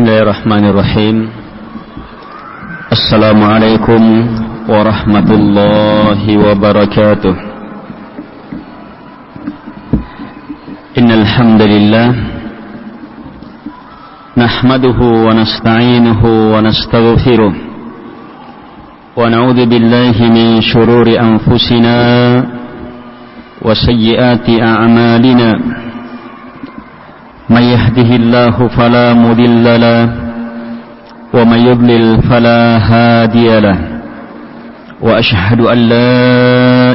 Bismillahirrahmanirrahim. Assalamualaikum warahmatullahi wabarakatuh. Innal hamdalillah nahmaduhu wa nasta'inuhu wa nastaghfiruh wa na'udzu billahi min shururi anfusina wa sayyiati a'malina. من يهده الله فلا مضل له ومن يضلل فلا هادي له وأشهد أن لا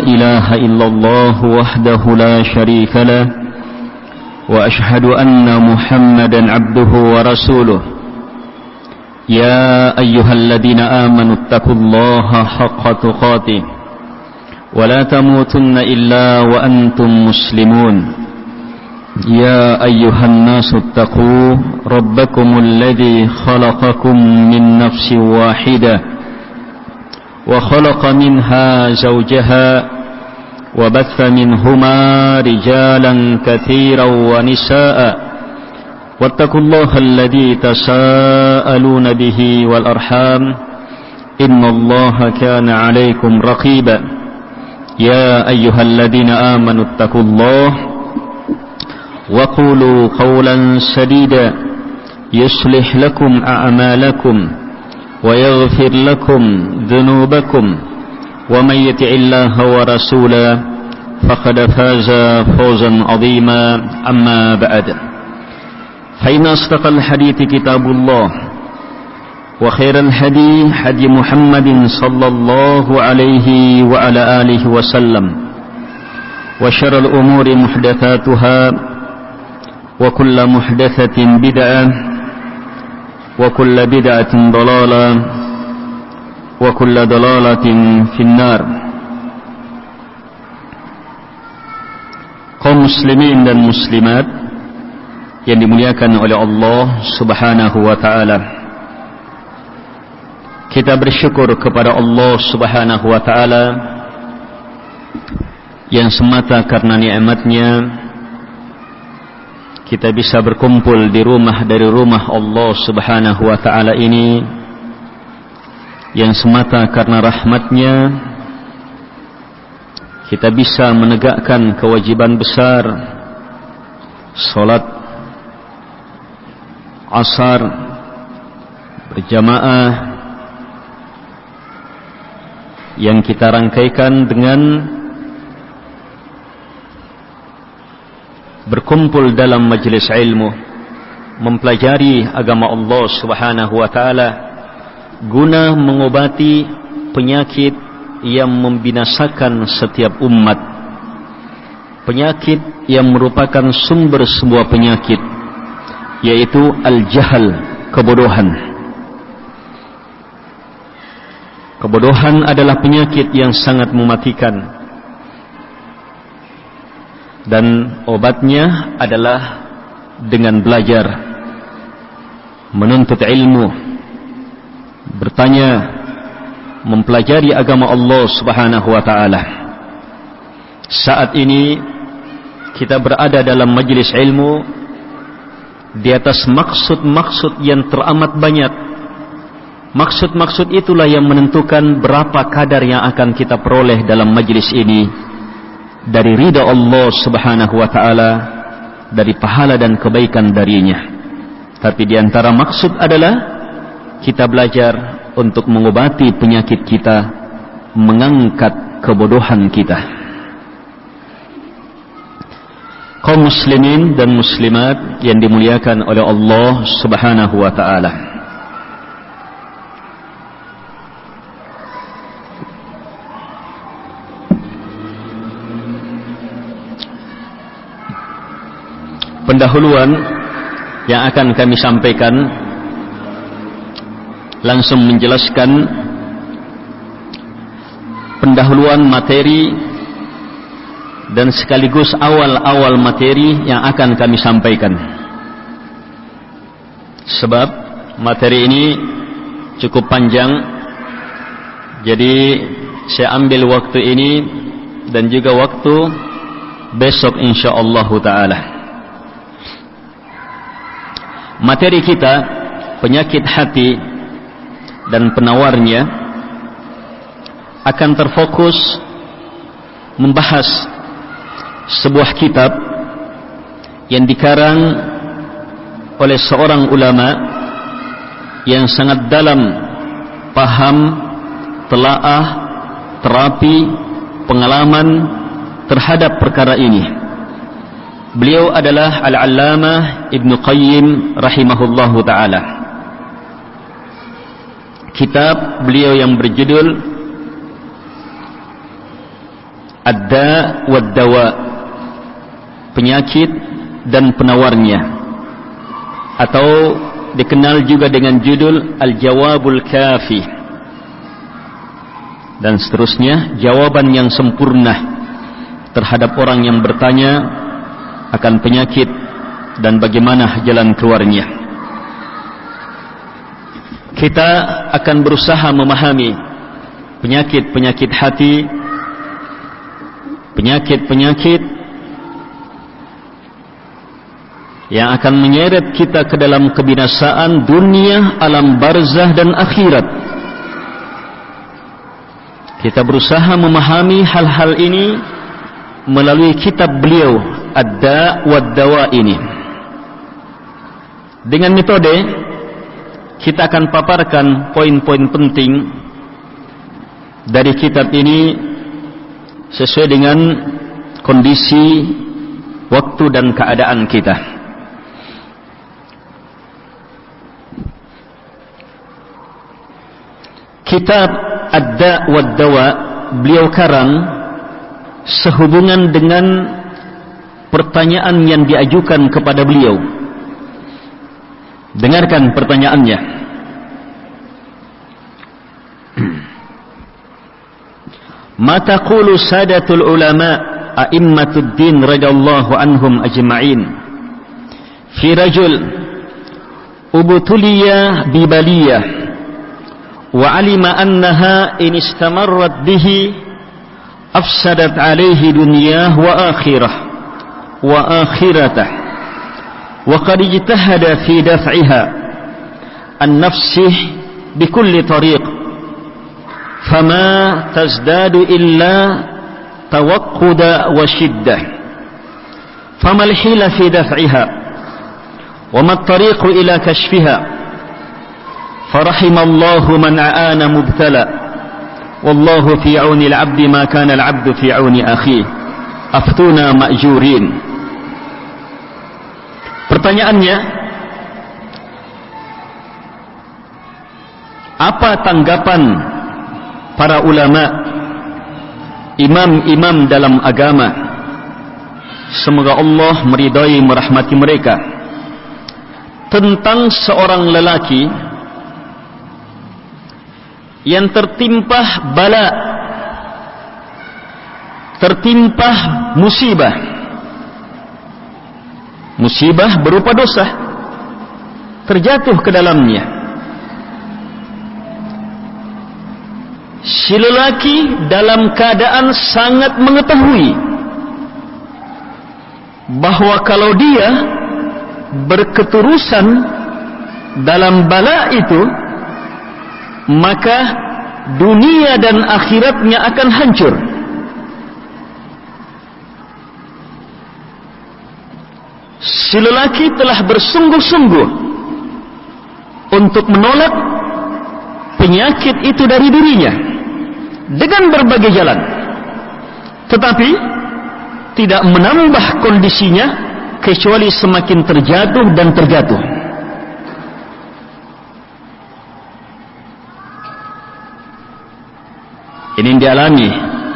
إله إلا الله وحده لا شريك له وأشهد أن محمدا عبده ورسوله يا أيها الذين آمنوا اتقوا الله حق تقاته ولا تموتن إلا وأنتم مسلمون يا أيها الناس اتقوا ربكم الذي خلقكم من نفس واحدة وخلق منها زوجها وبث منهما رجالا كثيرا ونساء واتقوا الله الذي تساءلون به والأرحام إن الله كان عليكم رقيبا يا أيها الذين آمنوا اتقوا الله وقولوا قولا سديدا يصلح لكم أعمالكم ويغفر لكم ذنوبكم ومن يطع الله ورسوله فقد فاز فوزا عظيما أما بعد فإن أصدق الحديث كتاب الله وخير الهدي هدي محمد صلى الله عليه وعلى آله وسلم وشر الأمور محدثاتها وكل محدثة بدعة وكل بدعة ضلالة وكل ضلالة في النار. Kaum muslimin dan muslimat yang dimuliakan oleh Allah Subhanahu wa taala, kita bersyukur kepada Allah Subhanahu wa taala yang semata karena nikmat-Nya kita bisa berkumpul di rumah dari rumah Allah Subhanahu wa ta'ala ini, yang semata karena rahmat-Nya kita bisa menegakkan kewajiban besar salat asar berjamaah yang kita rangkaikan dengan berkumpul dalam majlis ilmu, mempelajari agama Allah Subhanahu wa taala guna mengobati penyakit yang membinasakan setiap umat, penyakit yang merupakan sumber semua penyakit, yaitu al-jahal, kebodohan. Kebodohan adalah penyakit yang sangat mematikan, dan obatnya adalah dengan belajar, menuntut ilmu, bertanya, mempelajari agama Allah Subhanahu wa taala. Saat ini kita berada dalam majlis ilmu di atas maksud-maksud yang teramat banyak. Maksud-maksud itulah yang menentukan berapa kadar yang akan kita peroleh dalam majlis ini dari ridha Allah Subhanahu wa taala, dari pahala dan kebaikan darinya. Tapi di antara maksud adalah kita belajar untuk mengobati penyakit kita, mengangkat kebodohan kita. Kaum muslimin dan muslimat yang dimuliakan oleh Allah Subhanahu wa taala, pendahuluan yang akan kami sampaikan langsung menjelaskan pendahuluan materi dan sekaligus awal-awal materi yang akan kami sampaikan. Sebab materi ini cukup panjang, jadi saya ambil waktu ini dan juga waktu besok insyaallah taala. Materi kita penyakit hati dan penawarnya akan terfokus membahas sebuah kitab yang dikarang oleh seorang ulama yang sangat dalam paham, telaah, terapi, pengalaman terhadap perkara ini. Beliau adalah Al-Allamah Ibn Qayyim rahimahullahu ta'ala. Kitab beliau yang berjudul Ad-Da' wad-Dawa, penyakit dan penawarnya, atau dikenal juga dengan judul Al-Jawabul Kafi, dan seterusnya, jawaban yang sempurna terhadap orang yang bertanya akan penyakit dan bagaimana jalan keluarnya. Kita akan berusaha memahami penyakit-penyakit hati, penyakit-penyakit yang akan menyeret kita ke dalam kebinasaan dunia, alam barzah dan akhirat. Kita berusaha memahami hal-hal ini melalui kitab beliau Ad-Da' wad-Dawa ini. Dengan metode kita akan paparkan poin-poin penting dari kitab ini sesuai dengan kondisi, waktu dan keadaan kita. Kitab Ad-Da' wad-Dawa beliau karang sehubungan dengan pertanyaan yang diajukan kepada beliau. Dengarkan pertanyaannya. Ma taqulu sadatul ulama a'immatud din radhiyallahu anhum ajma'in fi rajul ubtuliya bi baliyah wa alima annaha in istamarrat bihi afsadat alaihi dunyah wa akhirah wa akhiratah wa qad ijtahada fi daf'iha an nafsih bikulli tariq fama tazdadu illa tawaqquda wa shiddah fama al-hila fi daf'iha wa ma at-tariq ila kashfiha farahimallahu man aana mubtala wallahu fi auni al-'abdi ma kana al-'abdu fi auni akhihi aftuna ma'jurin. Pertanyaannya, apa tanggapan para ulama, imam-imam dalam agama, semoga Allah meridai merahmati mereka, tentang seorang lelaki yang tertimpa bala, tertimpa musibah. Musibah berupa dosa terjatuh ke dalamnya. Si lelaki dalam keadaan sangat mengetahui bahwa kalau dia berketerusan dalam bala itu, maka dunia dan akhiratnya akan hancur. Si lelaki telah bersungguh-sungguh untuk menolak penyakit itu dari dirinya dengan berbagai jalan, tetapi tidak menambah kondisinya kecuali semakin terjatuh dan terjatuh. Ini dialami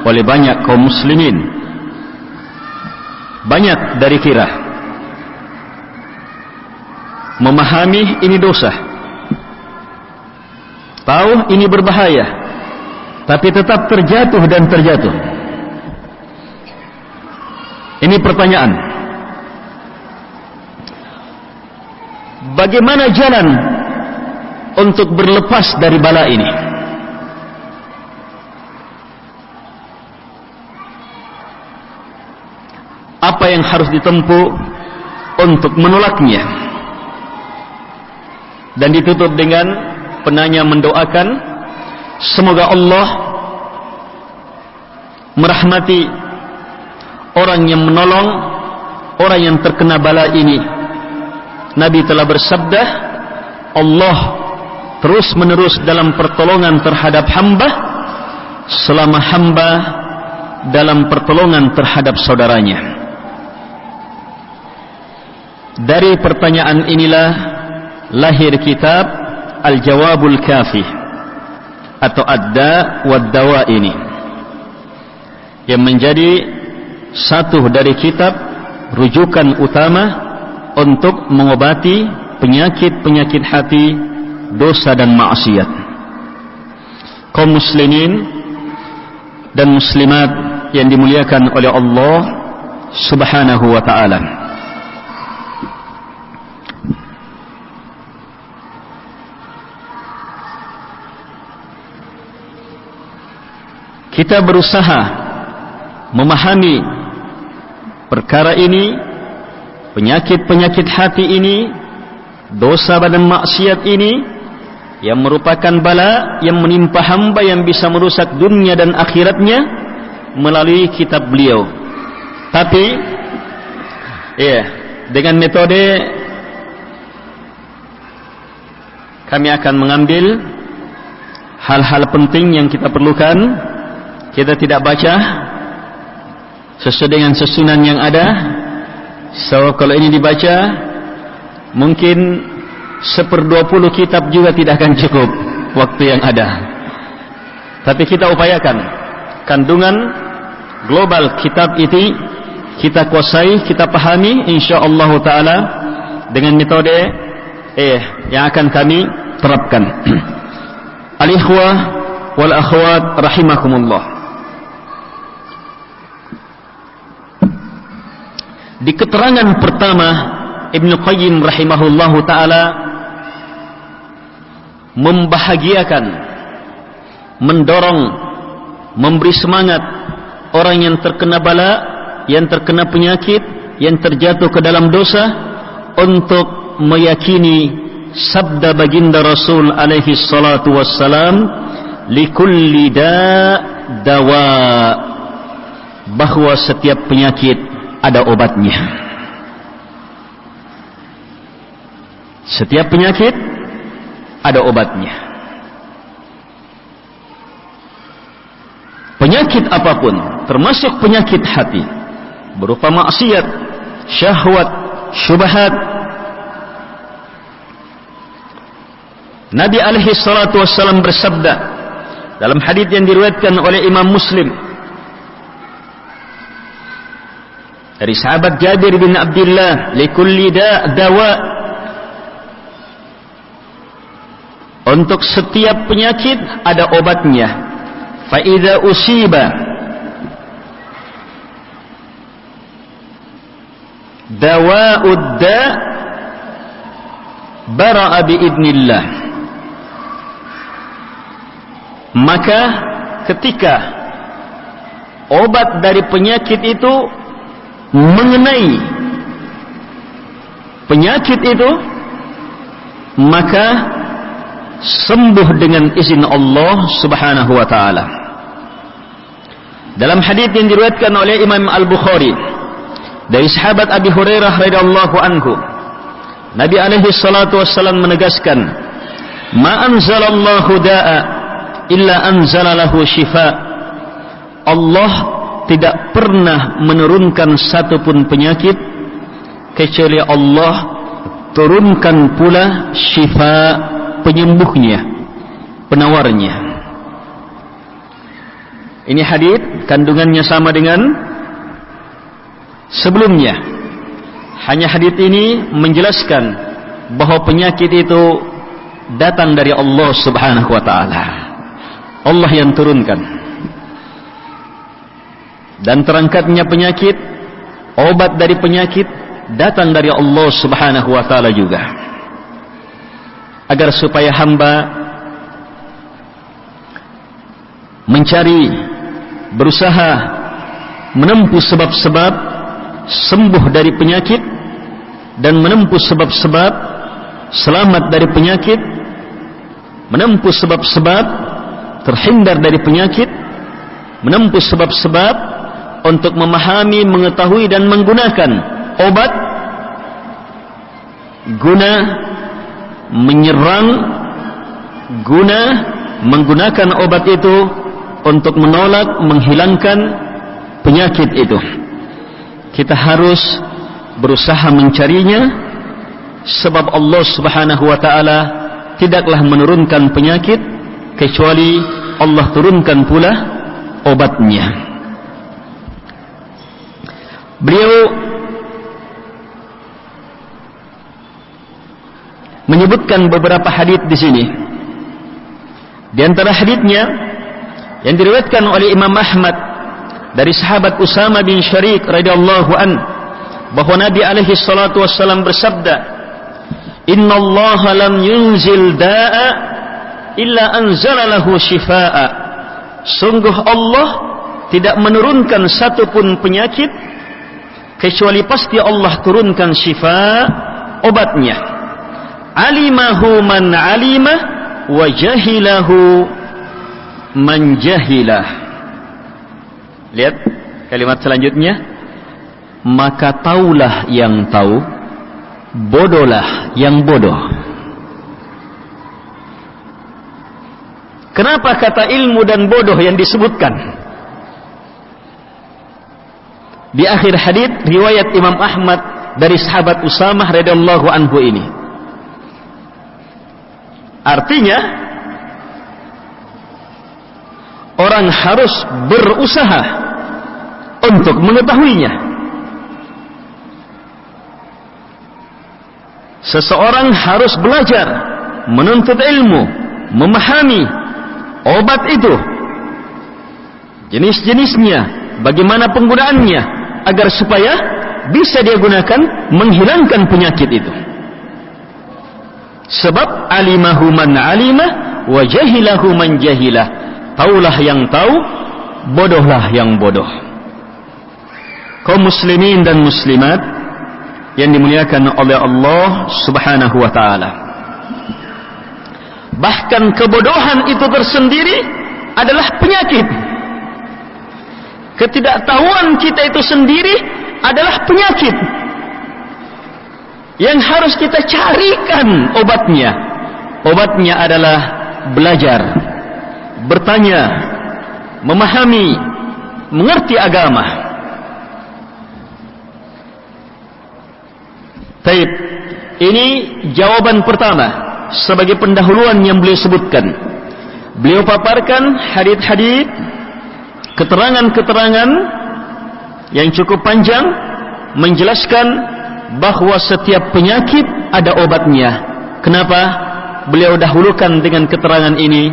oleh banyak kaum muslimin, banyak dari kira memahami ini dosa, tahu ini berbahaya, tapi tetap terjatuh dan terjatuh. Ini pertanyaan, bagaimana jalan untuk berlepas dari bala ini? Apa yang harus ditempuh untuk menolaknya? dan ditutup dengan penanya mendoakan semoga Allah merahmati orang yang menolong orang yang terkena bala ini. Nabi telah bersabda, Allah terus menerus dalam pertolongan terhadap hamba selama hamba dalam pertolongan terhadap saudaranya. Dari pertanyaan inilah lahir kitab Al-Jawabul Kafi atau Ad-Da' wad-Dawa ini, yang menjadi satu dari kitab rujukan utama untuk mengobati penyakit-penyakit hati, dosa dan maksiat. Kaum muslimin dan muslimat yang dimuliakan oleh Allah Subhanahu wa ta'ala, kita berusaha memahami perkara ini, penyakit-penyakit hati ini, dosa dan maksiat ini, yang merupakan bala yang menimpa hamba yang bisa merusak dunia dan akhiratnya melalui kitab beliau. Tapi dengan metode kami akan mengambil hal-hal penting yang kita perlukan. Kita tidak baca sesuai dengan susunan yang ada. So kalau ini dibaca, mungkin 1/20 kitab juga tidak akan cukup waktu yang ada. Tapi kita upayakan kandungan global kitab ini kita kuasai, kita pahami insyaallah taala dengan metode yang akan kami terapkan. Al-ikhwah wal akhwat rahimakumullah. Di keterangan pertama Ibnu Qayyim rahimahullahu ta'ala membahagiakan, mendorong, memberi semangat orang yang terkena bala, yang terkena penyakit, yang terjatuh ke dalam dosa, untuk meyakini sabda baginda Rasul alaihi salatu wassalam, likulli dawa, bahwa setiap penyakit ada obatnya. Setiap penyakit ada obatnya. Penyakit apapun, termasuk penyakit hati, berupa maksiat, syahwat, syubhat. Nabi alaihi salatu wassalam bersabda dalam hadis yang diriwayatkan oleh Imam Muslim dari sahabat Jabir bin Abdullah, likulli dawa, untuk setiap penyakit ada obatnya. Fa idza usiba dawa'ud da bara'a biidnillah, maka ketika obat dari penyakit itu mengenai penyakit itu, maka sembuh dengan izin Allah Subhanahu wa ta'ala. Dalam hadis yang diriwayatkan oleh Imam Al-Bukhari dari sahabat Abi Hurairah radhiyallahu anhu, Nabi alaihi salatu wassalam menegaskan, ma anzalallahu da'a illa anzala lahu shifa. Allah tidak pernah menurunkan satupun penyakit kecuali Allah turunkan pula syifa, penyembuhnya, penawarnya. Ini hadis kandungannya sama dengan sebelumnya. Hanya hadis ini menjelaskan bahwa penyakit itu datang dari Allah Subhanahu wa ta'ala. Allah yang turunkan. Dan terangkatnya penyakit, obat dari penyakit datang dari Allah Subhanahu wa ta'ala juga. Agar supaya hamba mencari, berusaha menempuh sebab-sebab sembuh dari penyakit, dan menempuh sebab-sebab selamat dari penyakit, menempuh sebab-sebab terhindar dari penyakit, menempuh sebab-sebab untuk memahami, mengetahui dan menggunakan obat guna menyerang, guna menggunakan obat itu untuk menolak, menghilangkan penyakit itu. Kita harus berusaha mencarinya, sebab Allah Subhanahu wa ta'ala tidaklah menurunkan penyakit kecuali Allah turunkan pula obatnya. Beliau menyebutkan beberapa hadits di sini. Di antara haditsnya yang diriwayatkan oleh Imam Ahmad dari sahabat Usama bin Syariq radhiyallahu an, bahwa Nabi alaihi salatu wassalam bersabda, "Inna Allah lam yunzil da'a illa anzala lahu shifaa'a." Sungguh Allah tidak menurunkan satu pun penyakit kecuali pasti Allah turunkan syifa, obatnya. Alimahu man alimah wa jahilahu man jahilah. Lihat kalimat selanjutnya, maka taulah yang tahu, bodohlah yang bodoh. Kenapa kata ilmu dan bodoh yang disebutkan? Di akhir hadits riwayat Imam Ahmad dari sahabat Usamah radhiyallahu anhu ini, artinya orang harus berusaha untuk mengetahuinya. Seseorang harus belajar, menuntut ilmu, memahami obat itu, jenis-jenisnya, bagaimana penggunaannya, agar supaya bisa dia gunakan menghilangkan penyakit itu. Sebab alimahu man alimah wa jahilahu man jahilah. Taulah yang tahu, bodohlah yang bodoh. Kaum muslimin dan muslimat yang dimuliakan oleh Allah Subhanahu wa ta'ala, bahkan kebodohan itu tersendiri adalah penyakit. Ketidaktahuan kita itu sendiri adalah penyakit yang harus kita carikan obatnya. Obatnya adalah belajar, bertanya, memahami, mengerti agama. Taib, ini jawaban pertama sebagai pendahuluan yang beliau sebutkan. Beliau paparkan hadits-hadits, keterangan-keterangan yang cukup panjang menjelaskan bahwa setiap penyakit ada obatnya. Kenapa beliau dahulukan dengan keterangan ini?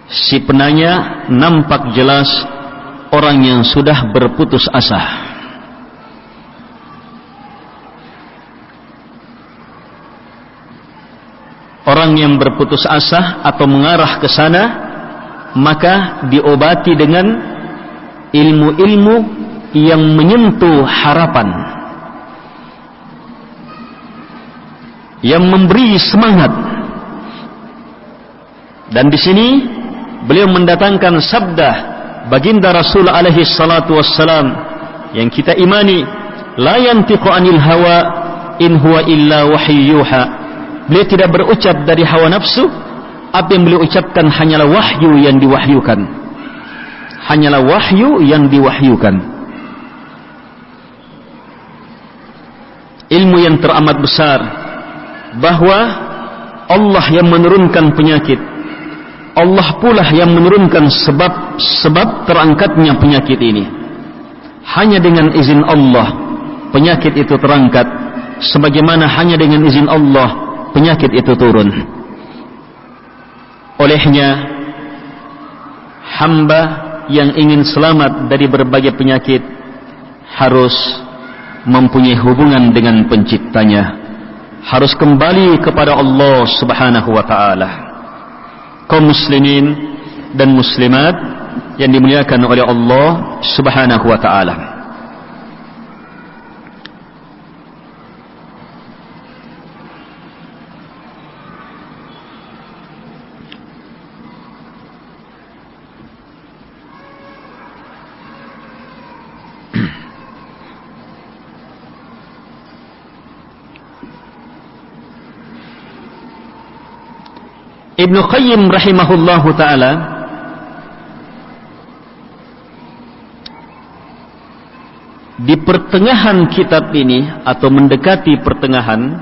Si penanya nampak jelas orang yang sudah berputus asa. Orang yang berputus asa atau mengarah ke sana, maka diobati dengan ilmu-ilmu yang menyentuh harapan, yang memberi semangat. Dan di sini beliau mendatangkan sabda baginda Rasul alaihi salatu wassalam yang kita imani, la yantiqu anil hawa in huwa illa wahyu yuha. Beliau tidak berucap dari hawa nafsu. Apa yang beliau ucapkan hanyalah wahyu yang diwahyukan. Hanyalah wahyu yang diwahyukan. Ilmu yang teramat besar, bahwa Allah yang menurunkan penyakit, Allah pula yang menurunkan sebab terangkatnya penyakit ini. Hanya dengan izin Allah penyakit itu terangkat, sebagaimana hanya dengan izin Allah penyakit itu turun. Olehnya hamba yang ingin selamat dari berbagai penyakit harus mempunyai hubungan dengan penciptanya, harus kembali kepada Allah Subhanahu wa ta'ala. Kaum muslimin dan muslimat yang dimuliakan oleh Allah Subhanahu wa ta'ala, Ibnu Qayyim rahimahullahu ta'ala di pertengahan kitab ini atau mendekati pertengahan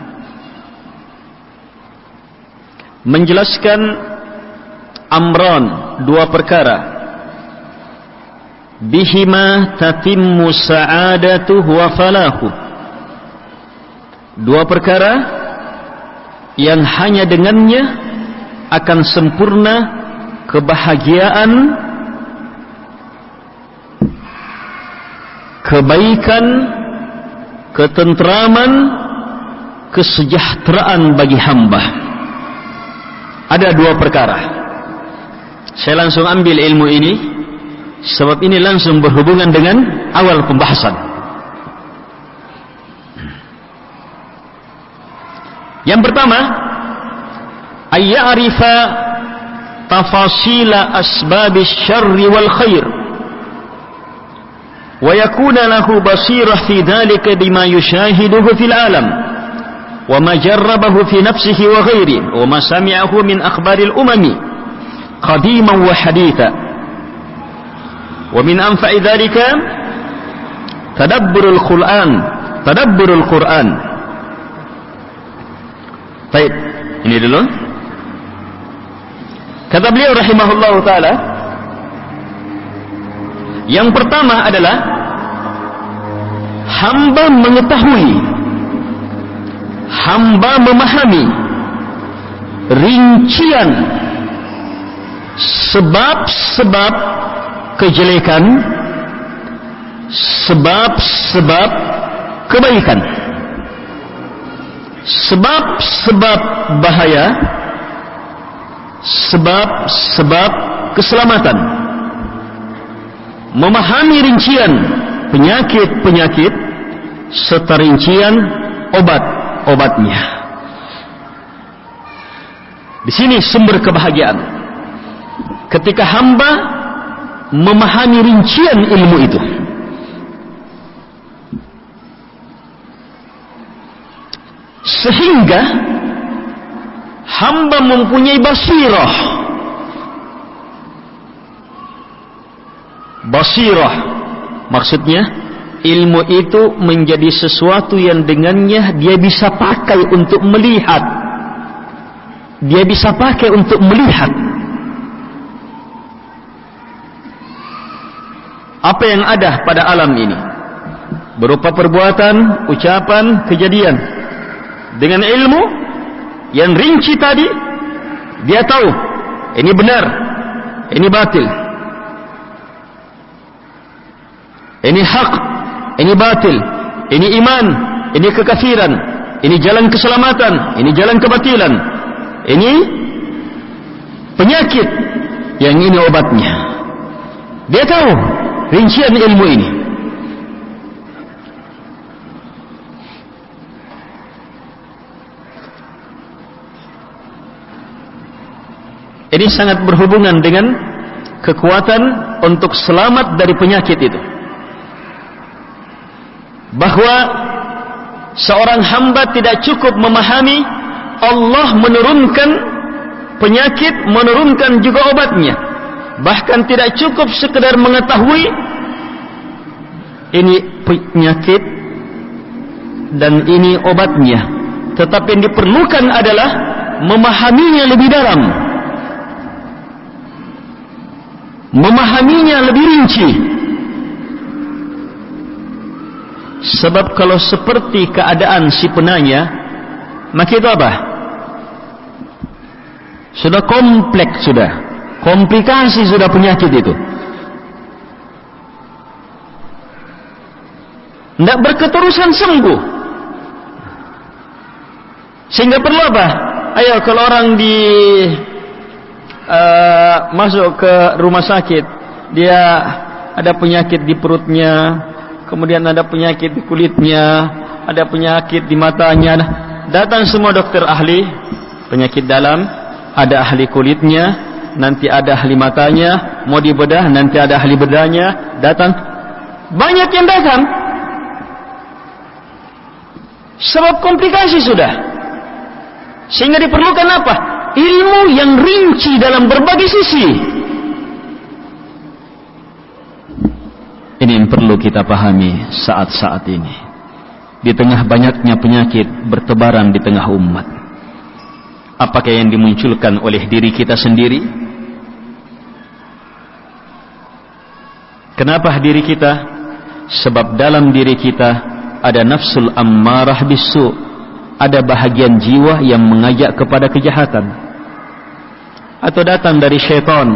menjelaskan amran, dua perkara, bihima tatimmu sa'adatuhu wa falahu, dua perkara yang hanya dengannya akan sempurna kebahagiaan, kebaikan, ketentraman, kesejahteraan bagi hamba. Ada dua perkara. Saya langsung ambil ilmu ini sebab ini langsung berhubungan dengan awal pembahasan. Yang pertama, ayya'rifa tafasila asbabis syarri wal khair wa yakuna lahu basirah fi dhalika bima yushahiduhu fil alam wa ma jarrabahu fi nafsihi wa ghairihi wa ma sami'ahu min akhbaril umami qadiman wa haditha. Wa min anfa'i dhalika tadabburul Qur'an. Baik, ini dulu. Kata beliau rahimahullahu ta'ala, yang pertama adalah hamba mengetahui, hamba memahami rincian sebab-sebab kejelekan, sebab-sebab kebaikan, sebab-sebab bahaya, sebab-sebab keselamatan. Memahami rincian penyakit-penyakit serta rincian obat-obatnya. Di sini sumber kebahagiaan. Ketika hamba memahami rincian ilmu itu. Sehingga hamba mempunyai basirah. Basirah maksudnya ilmu itu menjadi sesuatu yang dengannya dia bisa pakai untuk melihat. Dia bisa pakai untuk melihat apa yang ada pada alam ini berupa perbuatan, ucapan, kejadian. Dengan ilmu yang rinci tadi, dia tahu ini benar, ini batil, ini hak, ini batil, ini iman, ini kekafiran, ini jalan keselamatan, ini jalan kebatilan, ini penyakit, yang ini obatnya. Dia tahu rincian ilmu ini. Ini sangat berhubungan dengan kekuatan untuk selamat dari penyakit itu. Bahwa seorang hamba tidak cukup memahami Allah menurunkan penyakit, menurunkan juga obatnya. Bahkan tidak cukup sekedar mengetahui ini penyakit dan ini obatnya. Tetapi yang diperlukan adalah memahaminya lebih dalam, memahaminya lebih rinci. Sebab kalau seperti keadaan si penanya, maka itu apa? Sudah kompleks, sudah komplikasi, sudah penyakit itu. Tidak berketerusan sembuh. Sehingga perlu apa? Ayo, kalau orang masuk ke rumah sakit, dia ada penyakit di perutnya, kemudian ada penyakit di kulitnya, ada penyakit di matanya. Datang semua dokter ahli penyakit dalam, ada ahli kulitnya, nanti ada ahli matanya, mau dibedah nanti ada ahli bedahnya. Datang banyak yang datang. Sebab komplikasi sudah. Sehingga diperlukan apa? Ilmu yang rinci dalam berbagai sisi. Ini yang perlu kita pahami saat-saat ini. Di tengah banyaknya penyakit bertebaran di tengah umat. Apakah yang dimunculkan oleh diri kita sendiri? Kenapa diri kita? Sebab dalam diri kita ada nafsul ammarah bisu', ada bahagian jiwa yang mengajak kepada kejahatan, atau datang dari syaitan.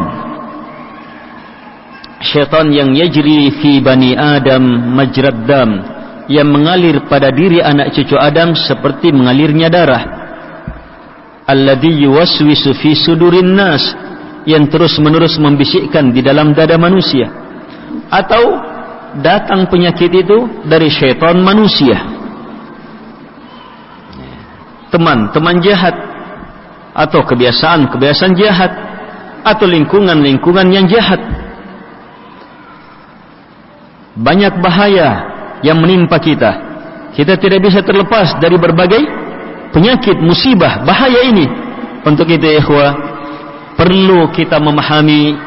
Syaitan yang yajri fi bani Adam majrad dam, yang mengalir pada diri anak cucu Adam seperti mengalirnya darah. Alladhi yuwaswisu fi sudurin nas, yang terus-menerus membisikkan di dalam dada manusia. Atau datang penyakit itu dari syaitan manusia, teman-teman jahat, atau kebiasaan-kebiasaan jahat, atau lingkungan-lingkungan yang jahat. Banyak bahaya yang menimpa kita. Kita tidak bisa terlepas dari berbagai penyakit, musibah, bahaya ini. Untuk itu ikhwah, perlu kita memahami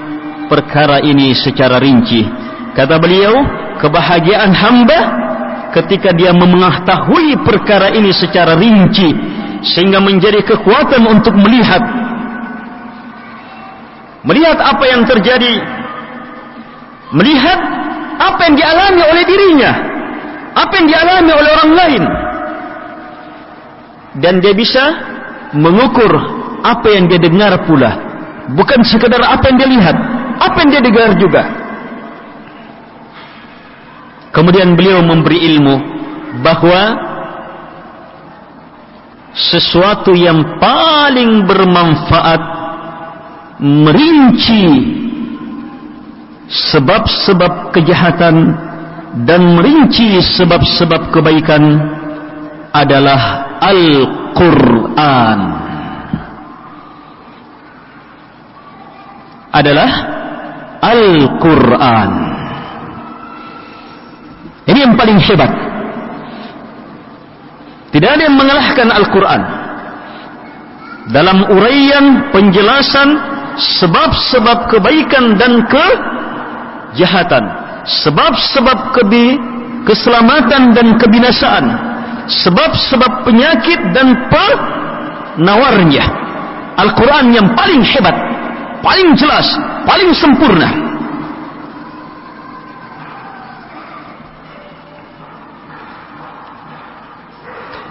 perkara ini secara rinci. Kata beliau, kebahagiaan hamba ketika dia mengetahui perkara ini secara rinci, sehingga menjadi kekuatan untuk melihat apa yang terjadi, melihat apa yang dialami oleh dirinya, apa yang dialami oleh orang lain, dan dia bisa mengukur apa yang dia dengar pula, bukan sekadar apa yang dia lihat, apa yang dia dengar juga. Kemudian beliau memberi ilmu bahwa sesuatu yang paling bermanfaat, merinci sebab-sebab kejahatan dan merinci sebab-sebab kebaikan adalah Al-Quran. Adalah Al-Quran. Ini yang paling hebat. Tidak ada yang mengalahkan Al-Quran dalam uraian penjelasan sebab-sebab kebaikan dan kejahatan, sebab-sebab keselamatan dan kebinasaan, sebab-sebab penyakit dan penawarnya. Al-Quran yang paling hebat, paling jelas, paling sempurna.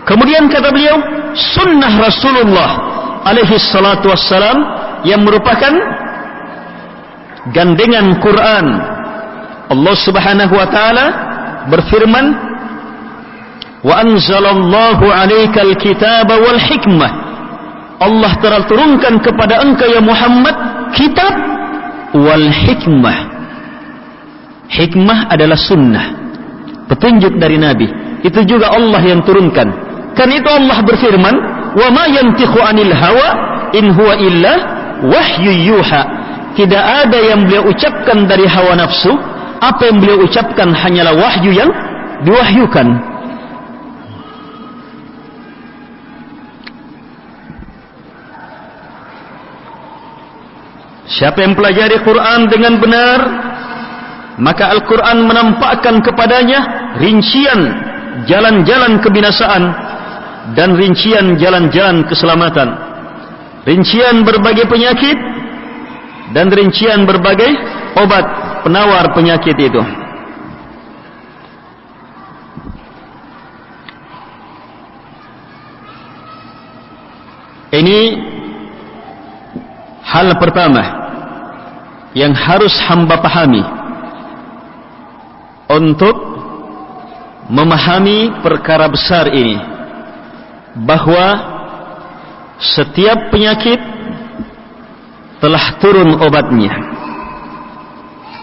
Kemudian kata beliau, sunnah Rasulullah alaihi salatu wassalam, yang merupakan gandengan Quran. Allah subhanahu wa ta'ala berfirman, wa anzalallahu alaikal kitaba wal hikmah. Allah telah turunkan kepada engkau ya Muhammad kitab wal hikmah. Hikmah adalah sunnah, petunjuk dari Nabi. Itu juga Allah yang turunkan. Kan itu Allah berfirman, wa ma yantiqu anil hawa in huwa illa wahyu yuha. Tidak ada yang beliau ucapkan dari hawa nafsu. Apa yang beliau ucapkan hanyalah wahyu yang diwahyukan. Siapa yang pelajari Quran dengan benar, maka Al-Quran menampakkan kepadanya rincian jalan-jalan kebinasaan dan rincian jalan-jalan keselamatan, rincian berbagai penyakit dan rincian berbagai obat penawar penyakit itu. Ini hal pertama yang harus hamba pahami untuk memahami perkara besar ini, bahwa setiap penyakit telah turun obatnya.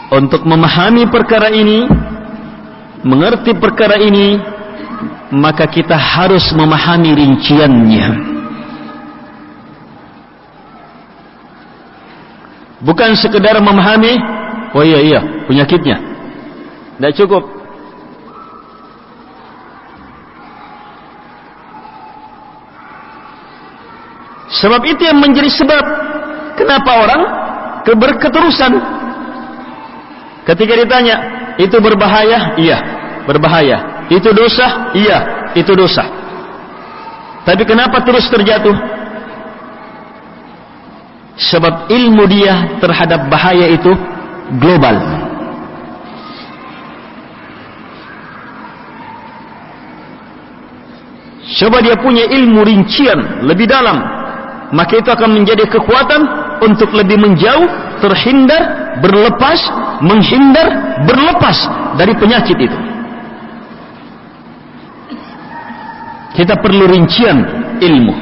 Untuk memahami perkara ini, mengerti perkara ini, maka kita harus memahami rinciannya. Bukan sekedar memahami, oh iya penyakitnya, tidak cukup. Sebab itu yang menjadi sebab kenapa orang berketerusan. Ketika ditanya, itu berbahaya? Iya, berbahaya. Itu dosa? Iya, itu dosa. Tapi kenapa terus terjatuh? Sebab ilmu dia terhadap bahaya itu global. Coba dia punya ilmu rincian lebih dalam, maka itu akan menjadi kekuatan untuk lebih menjauh, terhindar, berlepas, menghindar, berlepas dari penyakit itu. Kita perlu rincian ilmu.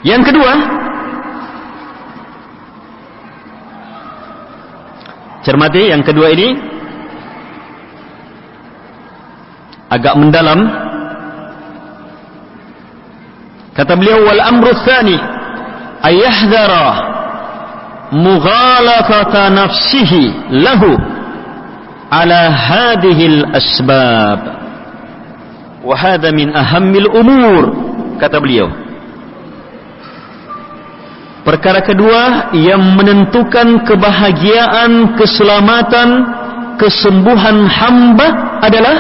Yang kedua, cermati yang kedua ini agak mendalam. Kata beliau, wal amru tsani ayahdhara mughalaqata nafsihi lahu ala hadhihi al-asbab wa hadha min ahammil umur. Kata beliau, perkara kedua yang menentukan kebahagiaan, keselamatan, kesembuhan hamba adalah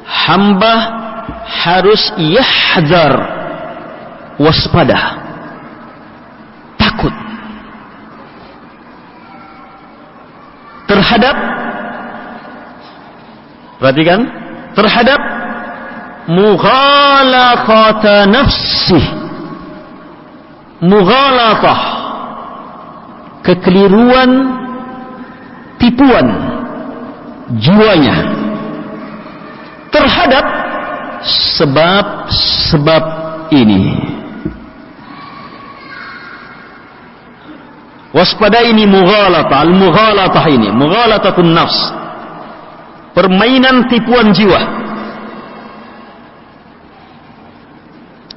hamba harus yahdar, waspada, takut terhadap, perhatikan, terhadap mughalaqata nafsih. Mughalatah, kekeliruan, tipuan jiwanya terhadap sebab-sebab ini. Waspada ini mughalatah, al-mughalatah ini, mughalatatun nafs, permainan tipuan jiwa.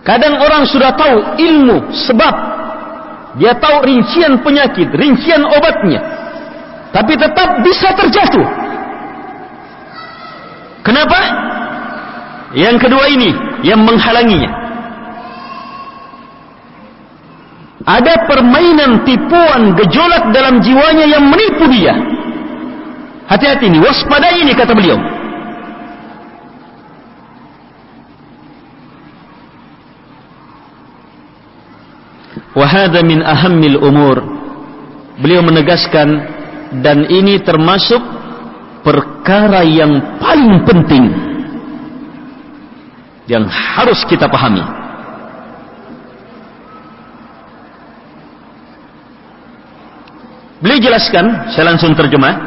Kadang orang sudah tahu ilmu sebab, dia tahu rincian penyakit, rincian obatnya, tapi tetap bisa terjatuh. Kenapa? Yang kedua ini yang menghalanginya. Ada permainan, tipuan, gejolak dalam jiwanya yang menipu dia. Hati-hati ini, waspadai ini, kata beliau. Wahada min ahammil umur. Beliau menegaskan, dan ini termasuk perkara yang paling penting yang harus kita pahami. Beliau jelaskan, saya langsung terjemah.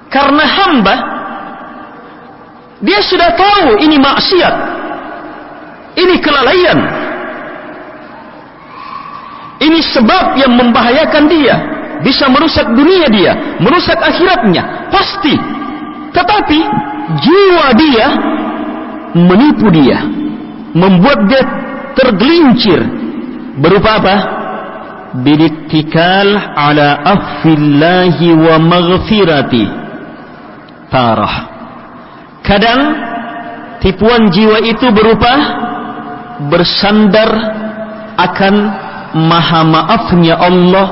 Karena hamba, dia sudah tahu ini maksiat, ini kelalaian, ini sebab yang membahayakan dia, bisa merusak dunia dia, merusak akhiratnya, pasti. Tetapi jiwa dia menipu dia, membuat dia tergelincir. Berupa apa? Bidittikal ala afillahi wa maghfirati. Tarah. Kadang tipuan jiwa itu berupa bersandar akan maha maafnya Allah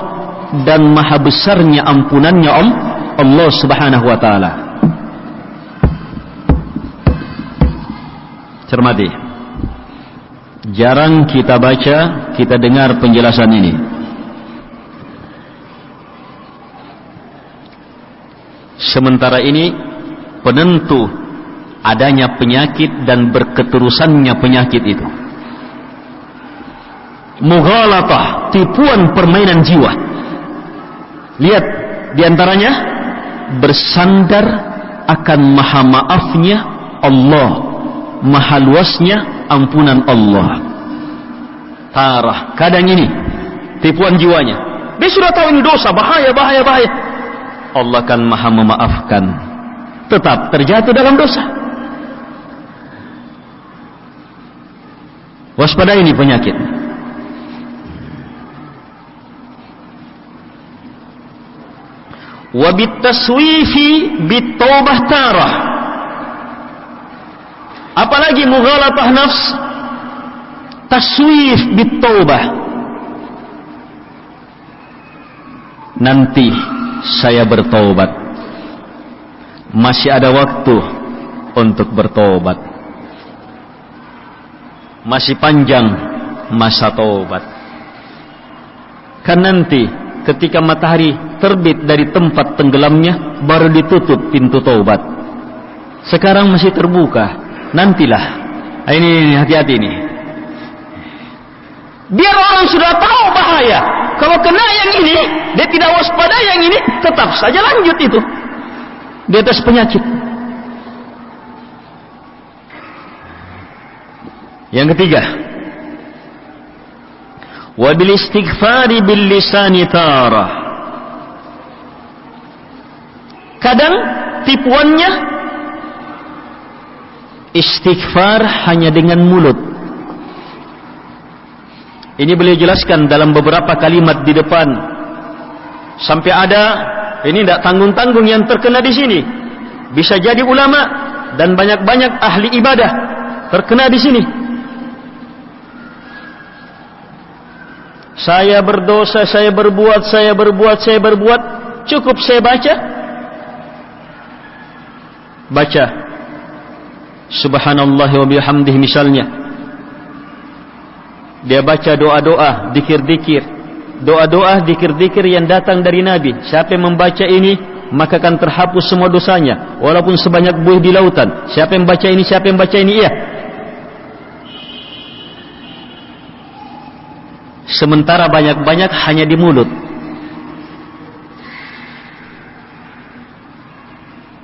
dan maha besarnya ampunannya Allah subhanahu wa ta'ala. Cermati, jarang kita baca, kita dengar penjelasan ini. Sementara ini penentu adanya penyakit dan berketerusannya penyakit itu, mughalatah, tipuan permainan jiwa. Lihat diantaranya, bersandar akan maha maafnya Allah, maha luasnya ampunan Allah. Tarah, kadang ini tipuan jiwanya, dia sudah tahu ini dosa, bahaya. Allah kan maha memaafkan, tetap terjatuh dalam dosa. Waspada ini penyakit. wa bitaswifi bitaubah tarah. Apalagi mughalatah nafs, taswif bitaubah. Nanti saya bertobat, masih ada waktu untuk bertobat, masih panjang masa tobat. Kan nanti ketika matahari terbit dari tempat tenggelamnya baru ditutup pintu taubat. Sekarang masih terbuka. Nantilah. Ini hati-hati ini. Biar orang sudah tahu bahaya. Kalau kena yang ini, dia tidak waspada yang ini, tetap saja lanjut itu di atas penyakit. Yang ketiga, wa bil istighfari bil lisani tarah. Kadang tipuannya istighfar hanya dengan mulut. Ini beliau jelaskan dalam beberapa kalimat di depan. Sampai ada, ini tidak tanggung-tanggung yang terkena di sini. Bisa jadi ulama dan banyak-banyak ahli ibadah terkena di sini. Saya berdosa, saya berbuat, cukup saya baca subhanallah wa bihamdih misalnya. Dia baca doa-doa, dikir-dikir, doa-doa, dikir-dikir yang datang dari Nabi. Siapa yang membaca ini, maka akan terhapus semua dosanya, walaupun sebanyak buih di lautan. Siapa yang baca ini, iya. Sementara banyak-banyak hanya di mulut.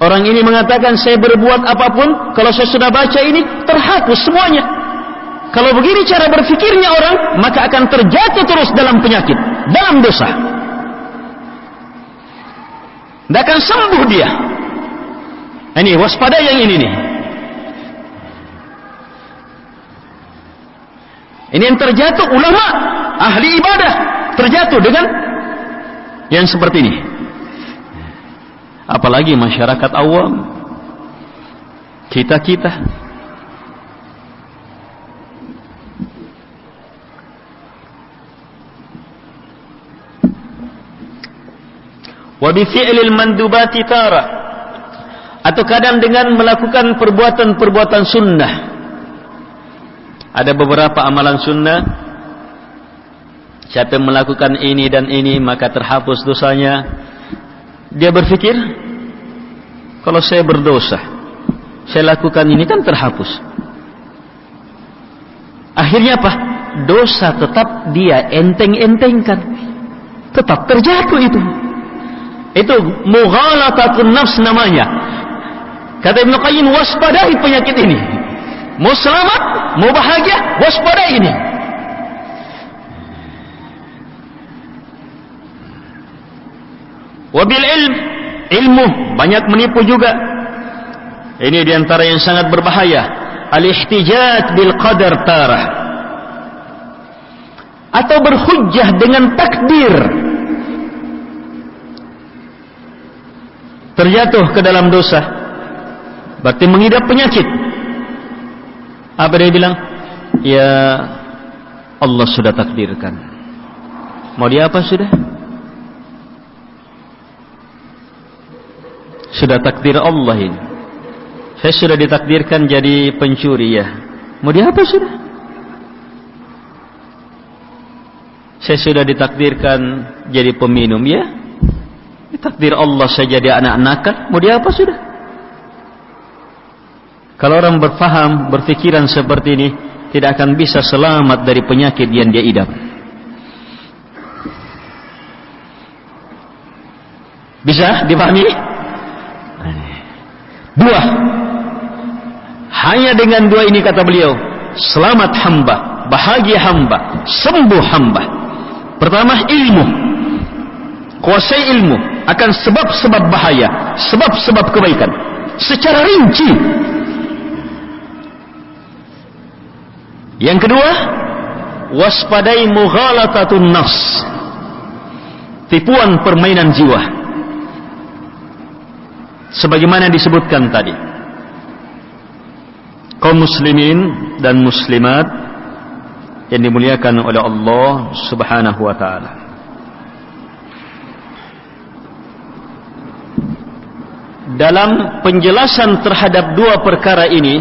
Orang ini mengatakan, saya berbuat apapun, kalau saya sudah baca ini, terhapus semuanya. Kalau begini cara berfikirnya orang, maka akan terjatuh terus dalam penyakit, dalam dosa. Tidak akan sembuh dia. Ini waspada yang ini nih. Ini yang terjatuh ulama, ahli ibadah, terjatuh dengan yang seperti ini. Apalagi masyarakat awam, kita. Wa bi fi'lil mandubati tara, atau kadang dengan melakukan perbuatan-perbuatan sunnah. Ada beberapa amalan sunnah, siapa yang melakukan ini dan ini maka terhapus dosanya. Dia berfikir, kalau saya berdosa, saya lakukan ini kan terhapus. Akhirnya apa? Dosa tetap dia enteng-entengkan, tetap terjatuh itu. Itu mughalatatun nafs namanya. Kata Ibnu Qayyim, waspadai penyakit ini. Mau selamat, mau bahagia, waspadai ini. Wabil ilmu, banyak menipu juga. Ini diantara yang sangat berbahaya. Al-ihtijaj bil qadar tarah, atau berhujjah dengan takdir. Terjatuh ke dalam dosa, berarti mengidap penyakit. Apa dia bilang? Ya Allah sudah takdirkan. Mau dia apa sudah? Sudah takdir Allah ini. Saya sudah ditakdirkan jadi pencuri ya. Mau dia apa sudah? Saya sudah ditakdirkan jadi peminum ya. Takdir Allah saya jadi anak nakal. Mau dia apa sudah? Kalau orang berfaham, berfikiran seperti ini, tidak akan bisa selamat dari penyakit yang dia idap. Bisa dipahami? Dua. Hanya dengan dua ini kata beliau, selamat hamba, bahagia hamba, sembuh hamba. Pertama, ilmu. Kuasai ilmu akan sebab-sebab bahaya, sebab-sebab kebaikan secara rinci. Yang kedua, waspadai mughalatatun nafs, tipuan permainan jiwa. sebagaimana disebutkan tadi, kaum muslimin dan muslimat yang dimuliakan oleh Allah Subhanahu wa taala. Dalam penjelasan terhadap dua perkara ini,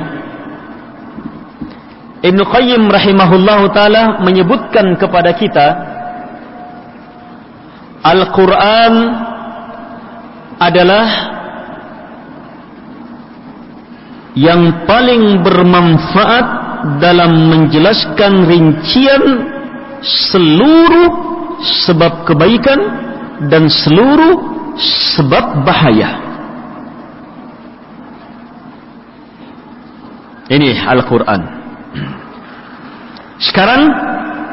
Ibnu Qayyim rahimahullahu taala menyebutkan kepada kita Al-Quran adalah yang paling bermanfaat dalam menjelaskan rincian seluruh sebab kebaikan dan seluruh sebab bahaya. Ini Al-Quran. Sekarang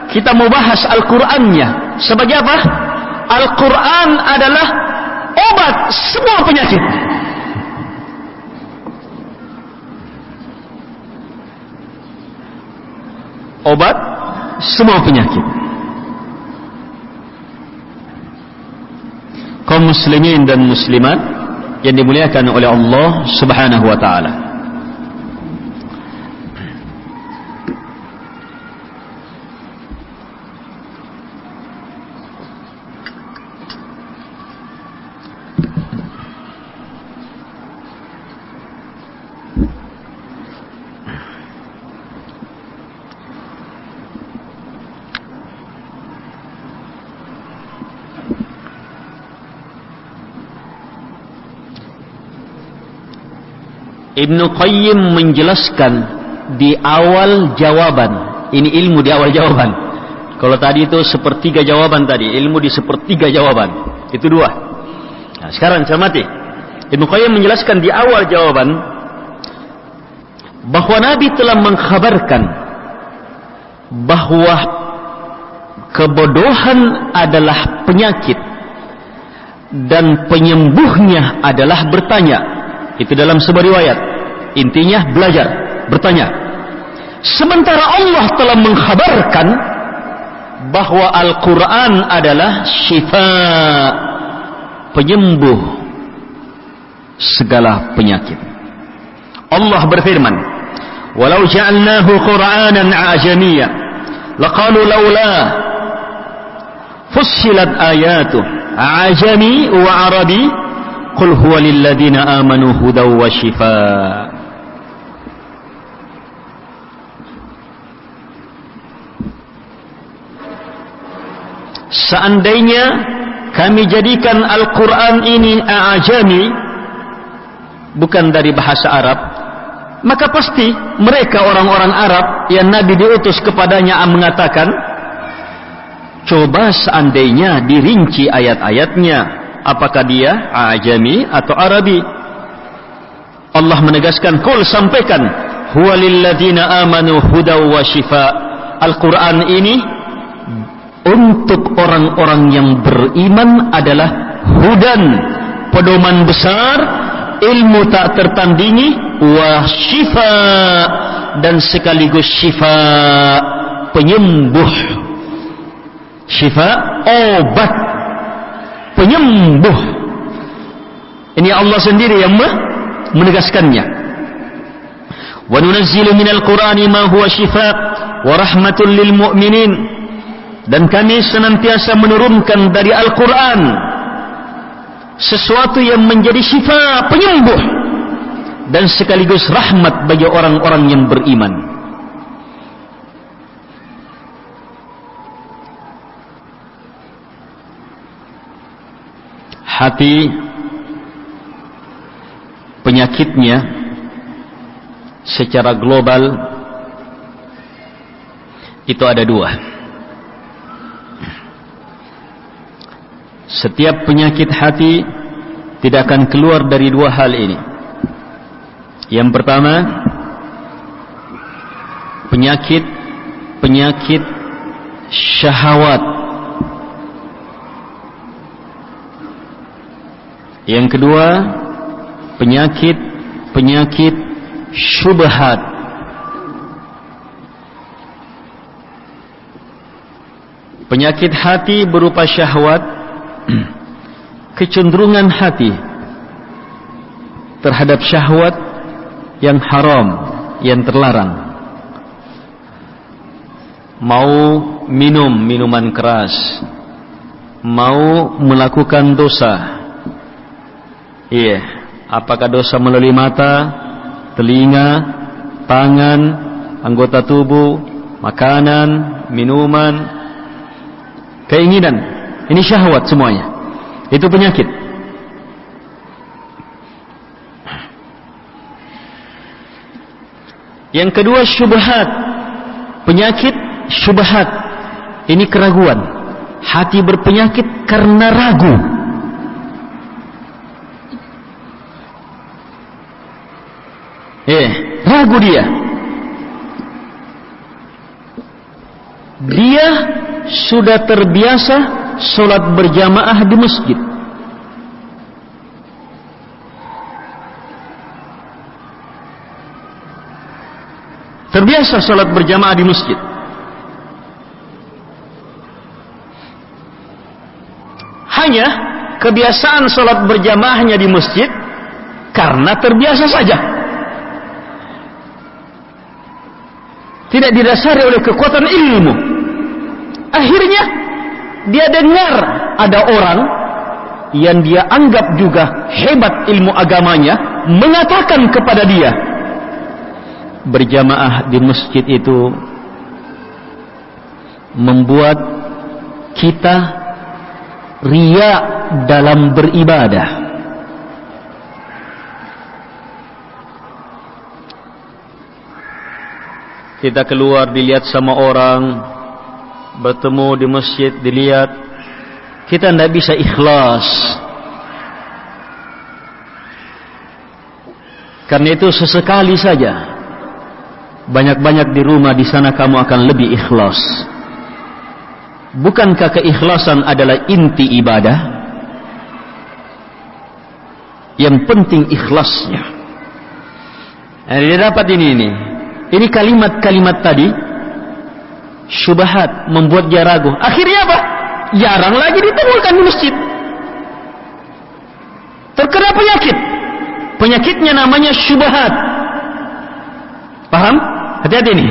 kita mau bahas Al-Qurannya. Sebagai apa? Al-Quran adalah obat semua penyakit. Obat semua penyakit. Kaum muslimin dan muslimat yang dimuliakan oleh Allah Subhanahu wa taala. Ibnu Qayyim menjelaskan di awal jawaban. Ini ilmu di awal jawaban. Kalau tadi itu sepertiga jawaban tadi, ilmu di sepertiga jawaban. Itu dua. Nah, sekarang cermati. Ibnu Qayyim menjelaskan di awal jawaban bahwa Nabi telah mengkhabarkan bahwa kebodohan adalah penyakit dan penyembuhnya adalah bertanya. Itu dalam sebuah riwayat. Intinya belajar, bertanya. Sementara Allah telah mengkhabarkan bahwa Al-Quran adalah syifa, penyembuh segala penyakit. Allah berfirman, "Walau ja'alnahu Qur'anan 'ajamiyyan laqalu laula fussilat ayatuhu a'jami wa 'arabi qul huwa lil ladzina amanu hudaw wa shifaa." Seandainya kami jadikan Al-Quran ini a'jami, bukan dari bahasa Arab, maka pasti mereka orang-orang Arab yang Nabi diutus kepadanya mengatakan, coba seandainya dirinci ayat-ayatnya, apakah dia a'jami atau Arabi? Allah menegaskan, qul, sampaikan, huwa lil ladzina amanu hudaw wa shifaa. Al-Quran ini untuk orang-orang yang beriman adalah hudan, pedoman besar, ilmu tak tertandingi, wa syifa, dan sekaligus syifa, penyembuh. Syifa, obat, penyembuh. Ini Allah sendiri yang menegaskannya. Wa nunazzilu minal Qur'ani ma huwa syifa wa rahmatul lil mu'minin. Dan kami senantiasa menurunkan dari Al-Quran sesuatu yang menjadi syifa, penyembuh, dan sekaligus rahmat bagi orang-orang yang beriman. Hati, penyakitnya secara global itu ada dua. Setiap penyakit hati tidak akan keluar dari dua hal ini. Yang pertama, penyakit syahwat. Yang kedua, penyakit syubhat. Penyakit hati berupa syahwat, kecenderungan hati terhadap syahwat yang haram, yang terlarang. Mau minum minuman keras, mau melakukan dosa. Apakah dosa melalui mata, telinga, tangan, anggota tubuh, makanan, minuman, keinginan. Ini syahwat semuanya. Itu penyakit. Yang kedua, syubhat. Penyakit syubhat. Ini keraguan. Hati berpenyakit karena ragu. Ragu dia. Dia sudah terbiasa sholat berjamaah di masjid. Terbiasa sholat berjamaah di masjid. Hanya kebiasaan sholat berjamaahnya di masjid karena terbiasa saja. Tidak didasari oleh kekuatan ilmu. Akhirnya dia dengar ada orang yang dia anggap juga hebat ilmu agamanya mengatakan kepada dia, berjamaah di masjid itu membuat kita riya dalam beribadah. Kita keluar dilihat sama orang, bertemu di masjid dilihat, kita tidak bisa ikhlas. Karena itu sesekali saja, banyak-banyak di rumah, di sana kamu akan lebih ikhlas. Bukankah keikhlasan adalah inti ibadah? Yang penting ikhlasnya. Dia dapat ini. Ini kalimat-kalimat tadi syubhat membuat dia ragu. Akhirnya apa? Jarang lagi ditemukan di masjid. Terkena penyakit. Penyakitnya namanya syubhat. Paham? Hati-hati nih.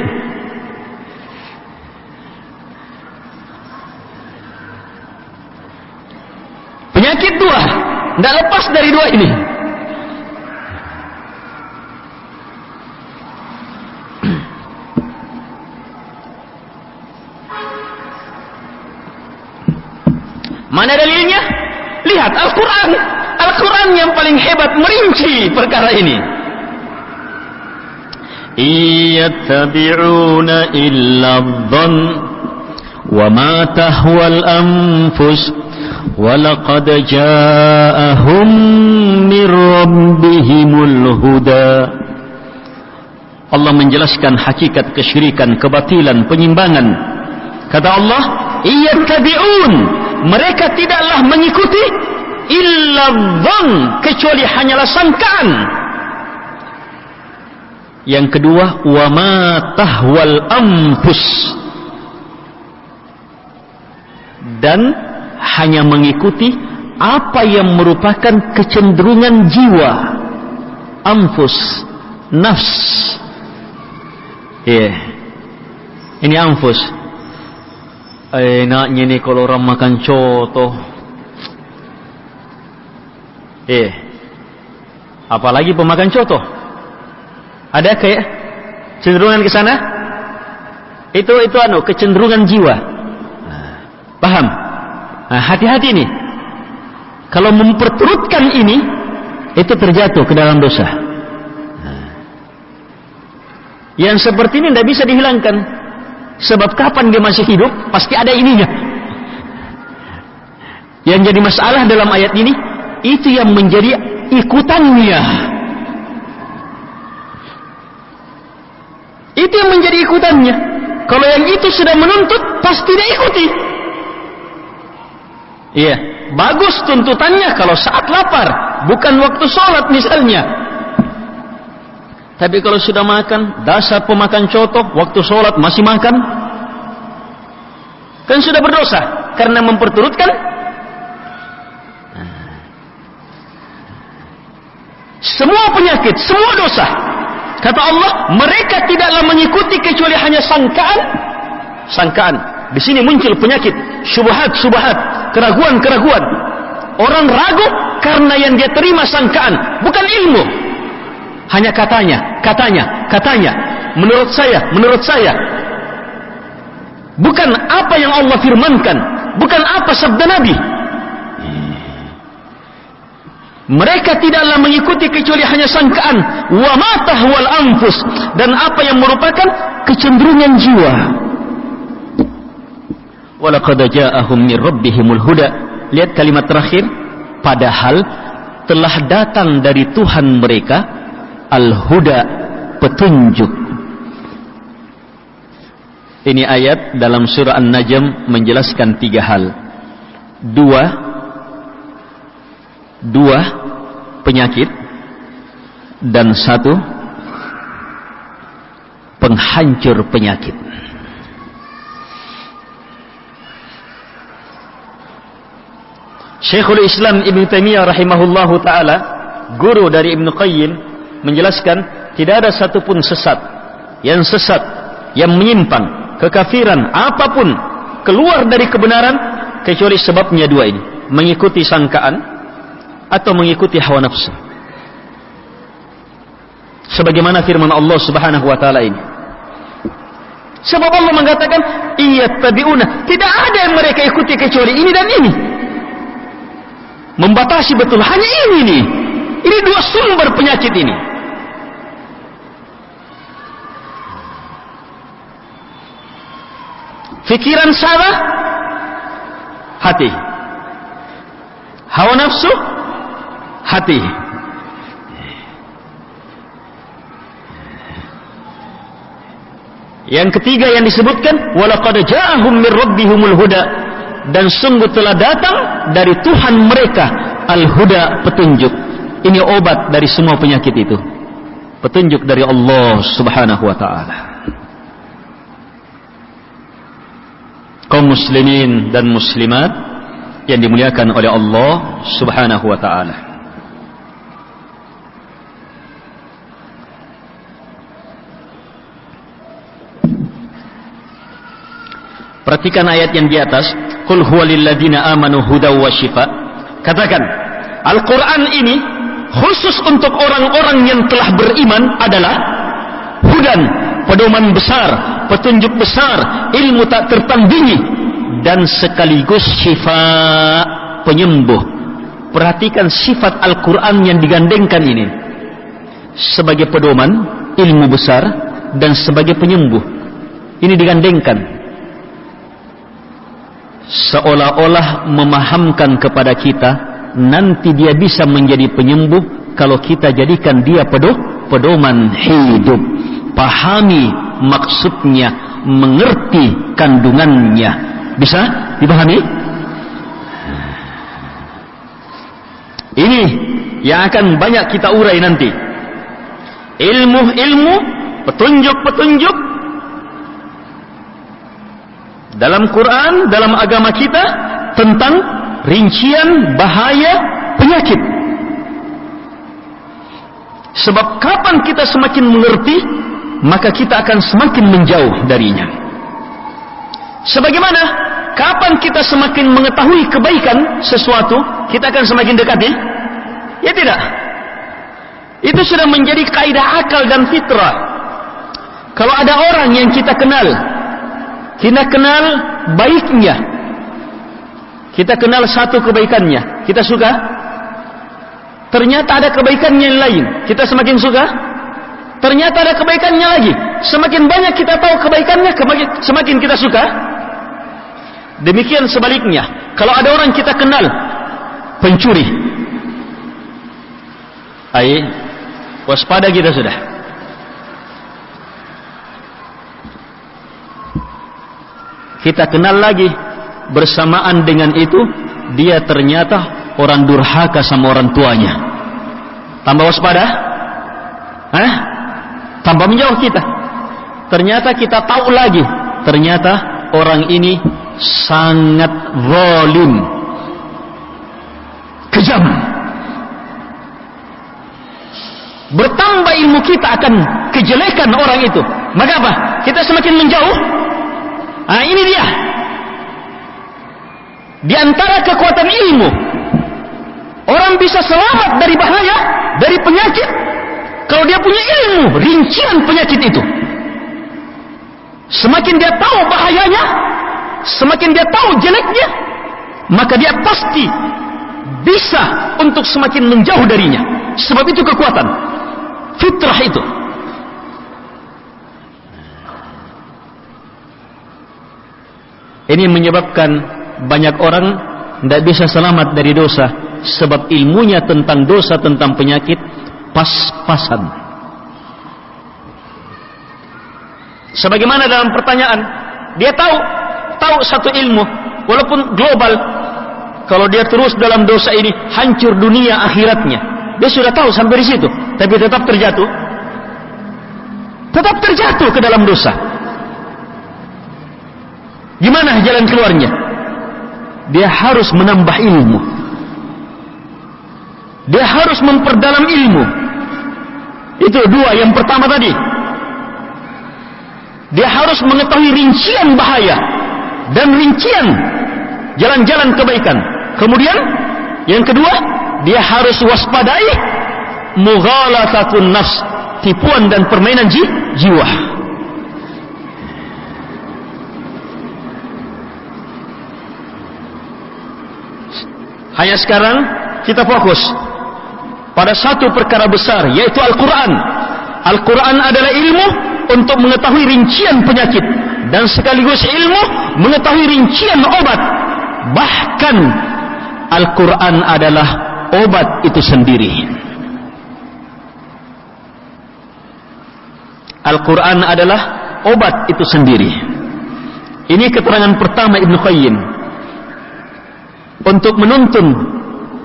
Penyakit dua, tidak lepas dari dua ini. Mana dalilnya? Lihat Al-Quran. Al-Quran yang paling hebat merinci perkara ini. Iyattabi'una illa dhann wa ma tahwal anfus wa laqad ja'ahum mir rabbihimul huda. Allah menjelaskan hakikat kesyirikan, kebatilan, penyimbangan. Kata Allah, iyattabi'un, mereka tidaklah mengikuti illa dhann, kecuali hanyalah sangkaan. Yang kedua, wa ma tahwal anfus, dan hanya mengikuti apa yang merupakan kecenderungan jiwa, anfus, nafs. Ini anfus. Enaknya nih kalau orang makan coto. Apalagi pemakan coto. Ada kayak cenderungan ke sana? Itu kecenderungan jiwa. Paham? Hati-hati nih. Kalau memperturutkan ini, itu terjatuh ke dalam dosa. Yang seperti ini tidak bisa dihilangkan. Sebab kapan dia masih hidup, pasti ada ininya. Yang jadi masalah dalam ayat ini, itu yang menjadi ikutannya. Itu yang menjadi ikutannya. Kalau yang itu sudah menuntut, pasti dia ikuti. Bagus tuntutannya kalau saat lapar, bukan waktu sholat misalnya. Tapi kalau sudah makan, dasar pemakan coto, waktu sholat masih makan, kan sudah berdosa karena memperturutkan. semua penyakit, semua dosa. Kata Allah, mereka tidaklah mengikuti kecuali hanya sangkaan. Sangkaan. Di sini muncul penyakit, syubhat-syubhat, keraguan-keraguan. Orang ragu karena yang dia terima sangkaan, bukan ilmu. Hanya katanya. Menurut saya. Bukan apa yang Allah firmankan, bukan apa sabda Nabi. Mereka tidaklah mengikuti kecuali hanya sangkaan, wa ma tahwal anfus, dan apa yang merupakan kecenderungan jiwa. Wa laqad ja'ahum min rabbihimul huda. Lihat kalimat terakhir, padahal telah datang dari Tuhan mereka al-huda, petunjuk. Ini ayat dalam surah An-Najm menjelaskan 3 hal. Dua penyakit dan 1 penghancur penyakit. Syekhul Islam Ibn Taimiyah rahimahullahu ta'ala, guru dari Ibn Qayyim, menjelaskan tidak ada satupun sesat, yang menyimpang, kekafiran, apapun, keluar dari kebenaran, kecuali sebabnya 2 ini. Mengikuti sangkaan atau mengikuti hawa nafsu. Sebagaimana firman Allah subhanahu wa ta'ala ini. Sebab Allah mengatakan, iyattabi'una, tidak ada yang mereka ikuti kecuali ini dan ini. Membatasi betul, hanya ini nih. Ini 2 sumber penyakit ini. Fikiran salah, hati. Hawa nafsu, hati. Yang ketiga yang disebutkan, walaqad ja'ahum min rabbihimul huda, dan sungguh telah datang dari Tuhan mereka al-huda, petunjuk. Ini obat dari semua penyakit itu. Petunjuk dari Allah subhanahu wa ta'ala. Kaum muslimin dan muslimat yang dimuliakan oleh Allah subhanahu wa ta'ala. Perhatikan ayat yang di atas, qul huwa lil ladzina amanu hudaw wa shifa. Katakan, Al-Quran ini khusus untuk orang-orang yang telah beriman adalah hudan, pedoman besar, petunjuk besar, ilmu tak tertandingi, dan sekaligus syifa, penyembuh. Perhatikan sifat Al-Quran yang digandengkan ini, sebagai pedoman, ilmu besar, dan sebagai penyembuh. Ini digandengkan, seolah-olah memahamkan kepada kita, nanti dia bisa menjadi penyembuh kalau kita jadikan dia pedoman hidup. Pahami maksudnya, mengerti kandungannya. Bisa dipahami? Ini yang akan banyak kita urai nanti. Ilmu-ilmu, petunjuk-petunjuk dalam Quran, dalam agama kita, tentang rincian bahaya penyakit. Sebab kapan kita semakin mengerti, maka kita akan semakin menjauh darinya. Sebagaimana kapan kita semakin mengetahui kebaikan sesuatu, kita akan semakin dekati? Ya tidak. Itu sudah menjadi kaidah akal dan fitrah. Kalau ada orang yang kita kenal baiknya, kita kenal satu kebaikannya, kita suka. Ternyata ada kebaikannya yang lain, kita semakin suka. Ternyata ada kebaikannya lagi, semakin banyak kita tahu kebaikannya, semakin kita suka. Demikian sebaliknya, kalau ada orang kita kenal pencuri, waspada kita sudah. Kita kenal lagi, bersamaan dengan itu dia ternyata orang durhaka sama orang tuanya. Tambah waspada? Tambah menjauh kita. Ternyata kita tahu lagi, ternyata orang ini sangat zalim, kejam. bertambah ilmu kita akan kejelekan orang itu. Maka apa? Kita semakin menjauh. Ini dia. Di antara kekuatan ilmu, orang bisa selamat dari bahaya, dari penyakit, kalau dia punya ilmu rincian penyakit itu. Semakin dia tahu bahayanya, semakin dia tahu jeleknya, maka dia pasti bisa untuk semakin menjauh darinya. Sebab itu kekuatan fitrah itu. Ini menyebabkan banyak orang tidak bisa selamat dari dosa, sebab ilmunya tentang dosa, tentang penyakit pas-pasan. Sebagaimana dalam pertanyaan, dia tahu satu ilmu, walaupun global, kalau dia terus dalam dosa ini hancur dunia akhiratnya. Dia sudah tahu sampai di situ, tapi tetap terjatuh ke dalam dosa. Gimana jalan keluarnya? Dia harus menambah ilmu. Dia harus memperdalam ilmu. Itu dua. Yang pertama tadi, dia harus mengetahui rincian bahaya dan rincian jalan-jalan kebaikan. Kemudian yang kedua, dia harus waspadai mughalathatun nafs, tipuan dan permainan jiwa. Hanya sekarang kita fokus pada satu perkara besar, yaitu Al-Quran. Al-Quran adalah ilmu untuk mengetahui rincian penyakit, dan sekaligus ilmu mengetahui rincian obat. Bahkan Al-Quran adalah obat itu sendiri. Al-Quran adalah obat itu sendiri. Ini keterangan pertama Ibnu Qayyim untuk menuntun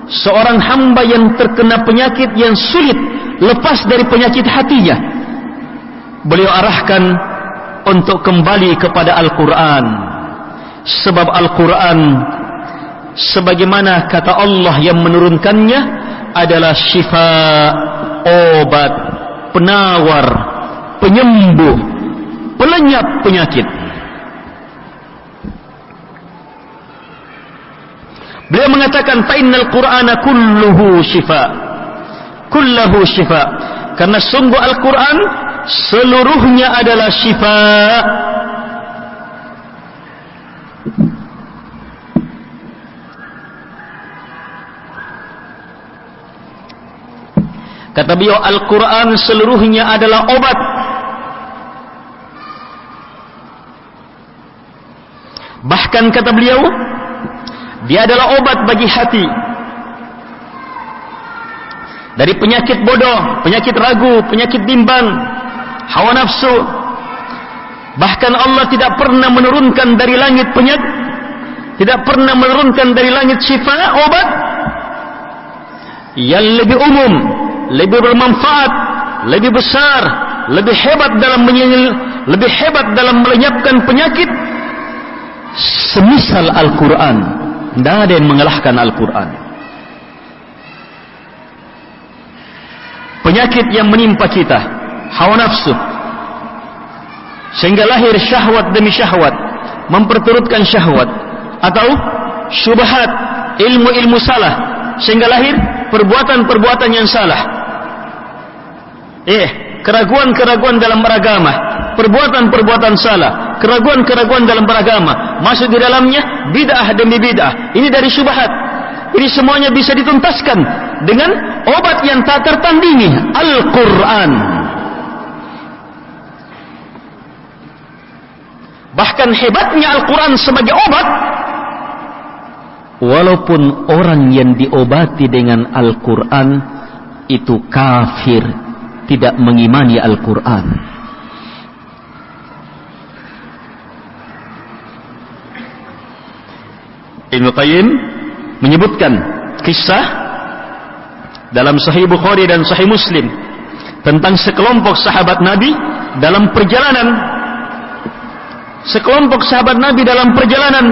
seorang hamba yang terkena penyakit yang sulit lepas dari penyakit hatinya. Beliau arahkan untuk kembali kepada Al-Quran, sebab Al-Quran sebagaimana kata Allah yang menurunkannya adalah syifa, obat, penawar, penyembuh, pelenyap penyakit. Beliau mengatakan fa innal Qur'ana kulluhu syifa, karena sungguh Al-Quran seluruhnya adalah syifa. Kata beliau, Al-Quran seluruhnya adalah obat. Bahkan kata beliau, dia adalah obat bagi hati dari penyakit bodoh, penyakit ragu, penyakit bimbang, hawa nafsu. Bahkan Allah tidak pernah menurunkan dari langit penyakit, tidak pernah menurunkan dari langit syifa, obat yang lebih umum, lebih bermanfaat, lebih besar, lebih hebat dalam melenyapkan penyakit semisal Al-Quran. Tidak ada yang mengalahkan Al-Quran. Penyakit yang menimpa kita, hawa nafsu, sehingga lahir syahwat demi syahwat, memperturutkan syahwat, atau syubhat, ilmu-ilmu salah, sehingga lahir perbuatan-perbuatan yang salah. Keraguan-keraguan dalam beragama, perbuatan-perbuatan salah, keraguan-keraguan dalam beragama, masuk di dalamnya bid'ah demi bid'ah. Ini dari syubhat. Ini semuanya bisa dituntaskan dengan obat yang tak tertandingi, Al-Quran. Bahkan hebatnya Al-Quran sebagai obat, walaupun orang yang diobati dengan Al-Quran itu kafir, tidak mengimani Al-Quran. Ibnu Qayyim menyebutkan kisah dalam Sahih Bukhari dan Sahih Muslim tentang sekelompok sahabat Nabi dalam perjalanan. Sekelompok sahabat Nabi dalam perjalanan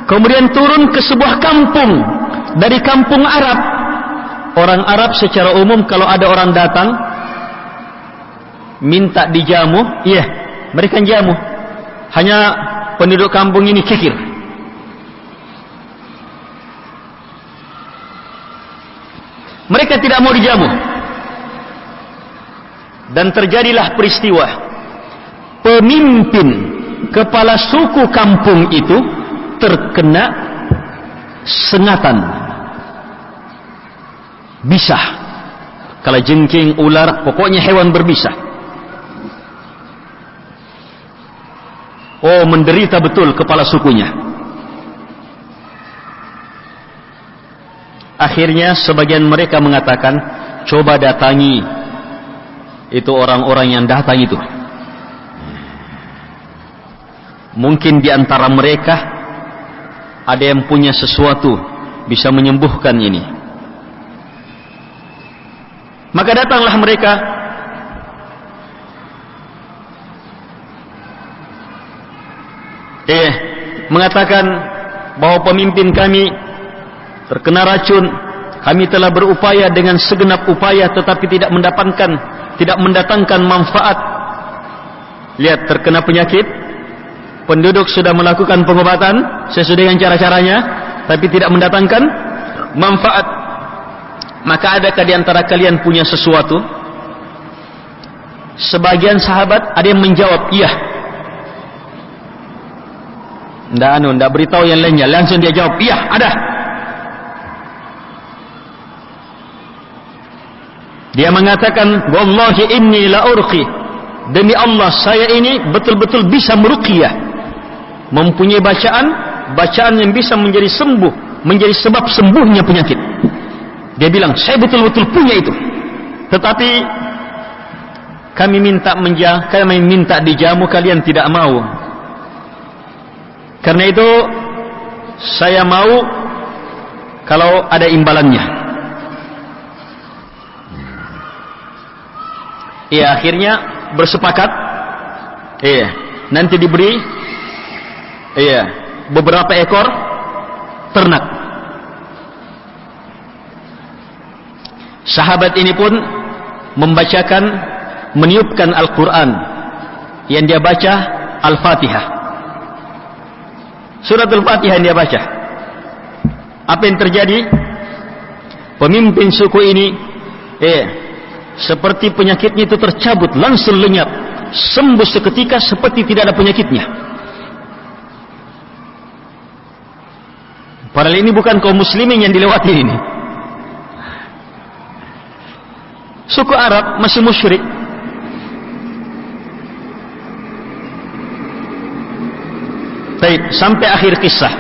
kemudian turun ke sebuah kampung dari kampung Arab. orang Arab secara umum kalau ada orang datang minta dijamu, iya, mereka jamu. Hanya penduduk kampung ini kikir. Mereka tidak mau dijamu. Dan terjadilah peristiwa pemimpin kepala suku kampung itu terkena sengatan bisah, kalajengking, ular, pokoknya hewan berbisa. Oh, menderita betul kepala sukunya. Akhirnya sebagian mereka mengatakan, coba datangi itu orang-orang yang datang itu. Mungkin di antara mereka ada yang punya sesuatu bisa menyembuhkan ini. Maka datanglah mereka. Mengatakan bahwa pemimpin kami terkena racun. Kami telah berupaya dengan segenap upaya tetapi tidak mendatangkan manfaat. Lihat, terkena penyakit, penduduk sudah melakukan pengobatan sesuai dengan cara-caranya, tapi tidak mendatangkan manfaat. Maka adakah di antara kalian punya sesuatu? Sebagian sahabat ada yang menjawab, iya. Ndak beritahu yang lainnya, langsung dia jawab, iya, ada. Dia mengatakan, wallahi inni la urqi, demi Allah saya ini betul-betul bisa meruqyah, mempunyai bacaan yang bisa menjadi sembuh, menjadi sebab sembuhnya penyakit. Dia bilang, saya betul-betul punya itu, tetapi kami minta dijamu, kalian tidak mau. Karena itu saya mau kalau ada imbalannya. Iya, akhirnya bersepakat. Iya, nanti diberi beberapa ekor ternak. Sahabat ini pun meniupkan Al-Quran. Yang dia baca Al-Fatihah, surat Al-Fatihah yang dia baca. Apa yang terjadi? Pemimpin suku ini seperti penyakitnya itu tercabut, langsung lenyap, sembuh seketika seperti tidak ada penyakitnya. Padahal ini bukan kaum muslimin yang dilewati ini. Suku Arab masih musyrik. Baik, sampai akhir kisah.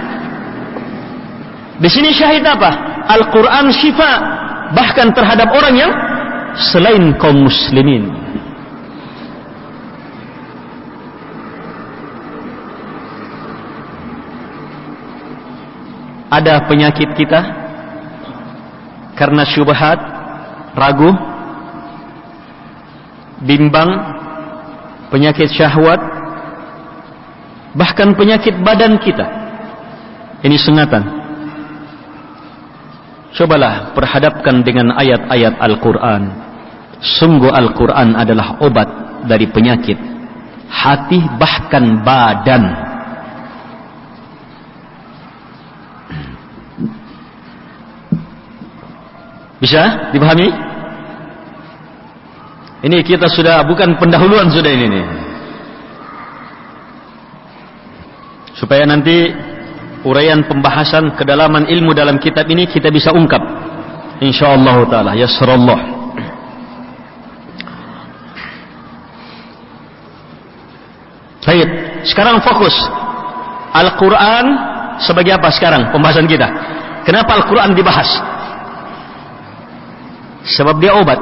Di sini syahid apa? Al-Quran syifa, bahkan terhadap orang yang selain kaum muslimin. Ada penyakit kita karena syubhat, ragu, bimbang, penyakit syahwat, bahkan penyakit badan kita. Ini sengatan. Cobalah perhadapkan dengan ayat-ayat Al-Quran. Sungguh Al-Quran adalah obat dari penyakit hati, bahkan badan. Bisa dipahami? Ini kita sudah bukan pendahuluan, sudah ini nih. Supaya nanti uraian pembahasan kedalaman ilmu dalam kitab ini kita bisa ungkap, insyaallah taala, yasrallah. Baik, sekarang fokus Al-Quran sebagai apa sekarang pembahasan kita? Kenapa Al-Quran dibahas? Sebab dia obat.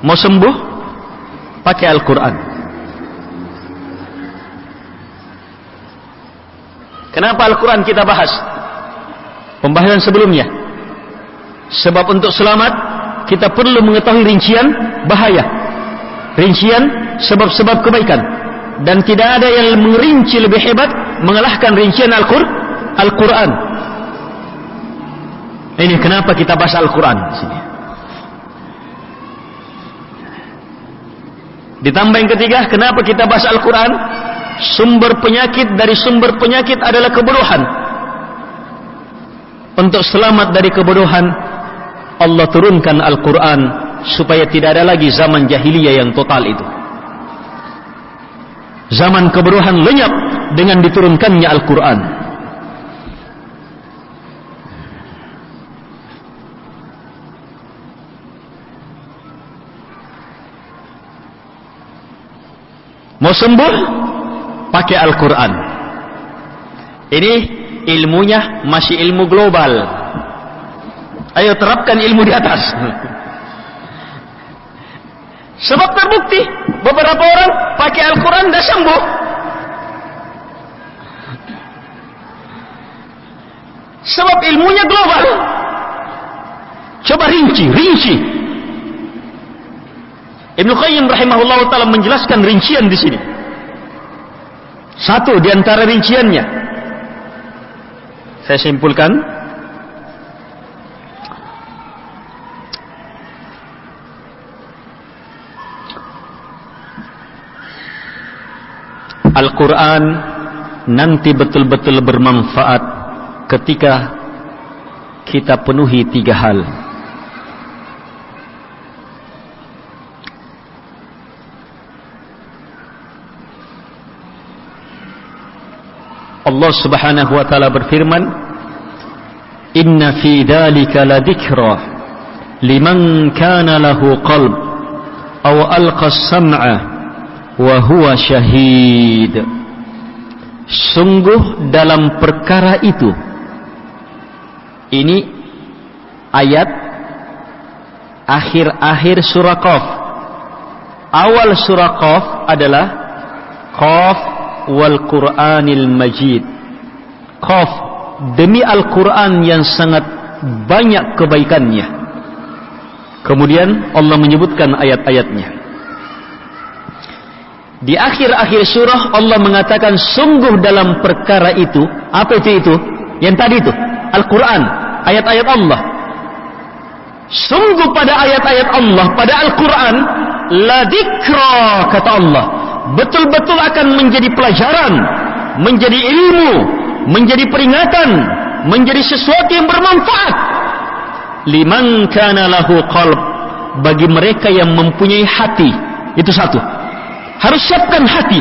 Mau sembuh, pakai Al-Quran. Kenapa Al-Quran kita bahas? Pembahasan sebelumnya. Sebab untuk selamat, kita perlu mengetahui rincian bahaya, rincian sebab-sebab kebaikan. Dan tidak ada yang merinci lebih hebat mengalahkan rincian Al-Quran. Ini kenapa kita baca Al-Quran sini. Ditambah yang ketiga, kenapa kita baca Al-Quran? Sumber penyakit dari sumber penyakit adalah kebodohan. Untuk selamat dari kebodohan, Allah turunkan Al-Quran supaya tidak ada lagi zaman jahiliyah yang total itu. Zaman kebodohan lenyap dengan diturunkannya Al-Quran. Mau sembuh, pakai Al-Quran. Ini ilmunya masih ilmu global. Ayo terapkan ilmu di atas. Sebab terbukti beberapa orang pakai Al-Quran dah sembuh. Sebab ilmunya global. Coba rinci. Ibnu Qayyim rahimahullah ta'ala menjelaskan rincian di sini. Satu di antara rinciannya, saya simpulkan, Al-Quran nanti betul-betul bermanfaat ketika kita penuhi 3 hal. Allah subhanahu wa ta'ala berfirman, Inna fi dhalika la dhikra liman kana lahu qalb aw alqa as-sam'a wa huwa syahid. Sungguh dalam perkara itu, ini ayat akhir-akhir surah Qaf. Awal surah Qaf adalah Qaf wal Qur'anil Majid. Qaf, demi Al-Quran yang sangat banyak kebaikannya. Kemudian Allah menyebutkan ayat-ayatnya. Di akhir-akhir surah Allah mengatakan sungguh dalam perkara itu. Apa itu? Yang tadi itu Al-Quran, ayat-ayat Allah. Sungguh pada ayat-ayat Allah, pada Al-Quran, la dzikra, kata Allah, betul-betul akan menjadi pelajaran, menjadi ilmu, menjadi peringatan, menjadi sesuatu yang bermanfaat. Liman kana lahu qalb, bagi mereka yang mempunyai hati. Itu satu, harus siapkan hati.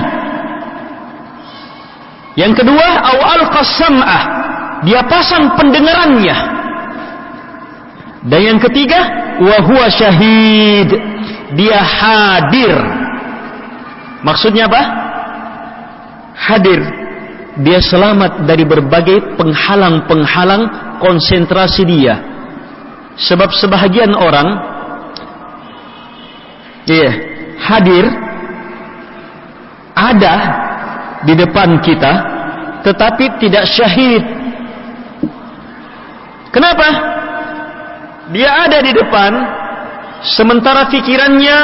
Yang kedua, aw alqa sam'ah, dia pasang pendengarannya. Dan yang ketiga, wa huwa syahid, dia hadir. Maksudnya apa? Hadir. Dia selamat dari berbagai penghalang-penghalang konsentrasi dia. Sebab sebahagian orang hadir, ada di depan kita, tetapi tidak syahid. Kenapa? Dia ada di depan, sementara pikirannya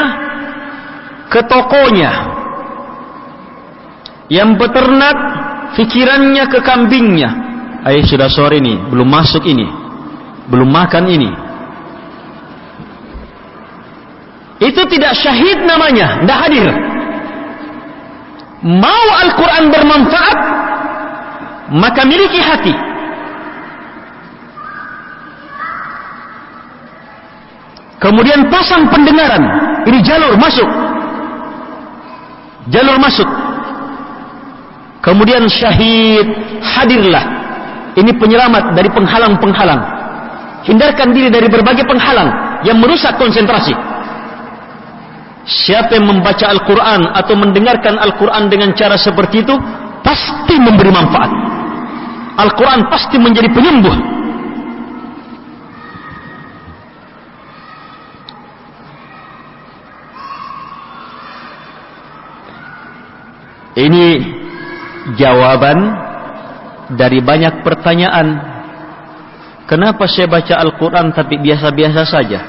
ke tokonya. Yang beternak, pikirannya ke kambingnya. Sudah sore ini, belum masuk ini, belum makan ini. Itu tidak syahid namanya, tidak hadir. Mau Al-Quran bermanfaat, maka miliki hati. Kemudian pasang pendengaran. Ini jalur masuk. Jalur masuk. Kemudian syahid, hadirlah. Ini penyelamat dari penghalang-penghalang. Hindarkan diri dari berbagai penghalang yang merusak konsentrasi. Siapa yang membaca Al-Quran atau mendengarkan Al-Quran dengan cara seperti itu, pasti memberi manfaat. Al-Quran pasti menjadi penyembuh. Ini jawaban dari banyak pertanyaan. Kenapa saya baca Al-Quran tapi biasa-biasa saja?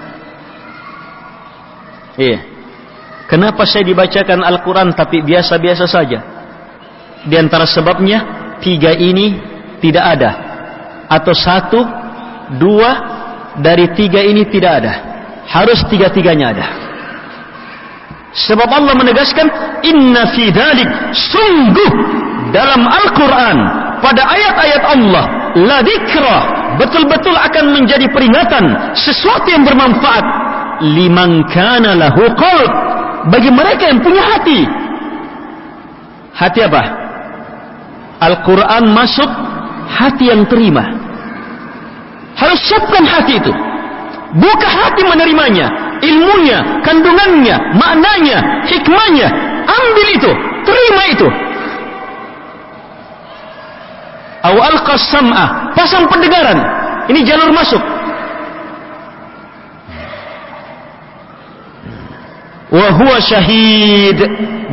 Kenapa saya dibacakan Al-Quran tapi biasa-biasa saja? Di antara sebabnya 3 ini tidak ada. Atau 1, 2, dari tiga ini tidak ada. Harus tiga-tiganya ada. Sebab Allah menegaskan, inna fi dzalik, sungguh dalam Al-Quran, pada ayat-ayat Allah, la dzikra, betul-betul akan menjadi peringatan, sesuatu yang bermanfaat, liman kana lahu qalb, bagi mereka yang punya hati. Hati apa? Al-Quran masuk, hati yang terima. Harus siapkan hati itu. Buka hati menerimanya, ilmunya, kandungannya, maknanya, hikmahnya. Ambil itu, terima itu. Aw alqa sam'a, pasang pendengaran. Ini jalur masuk. Wa huwa syahid.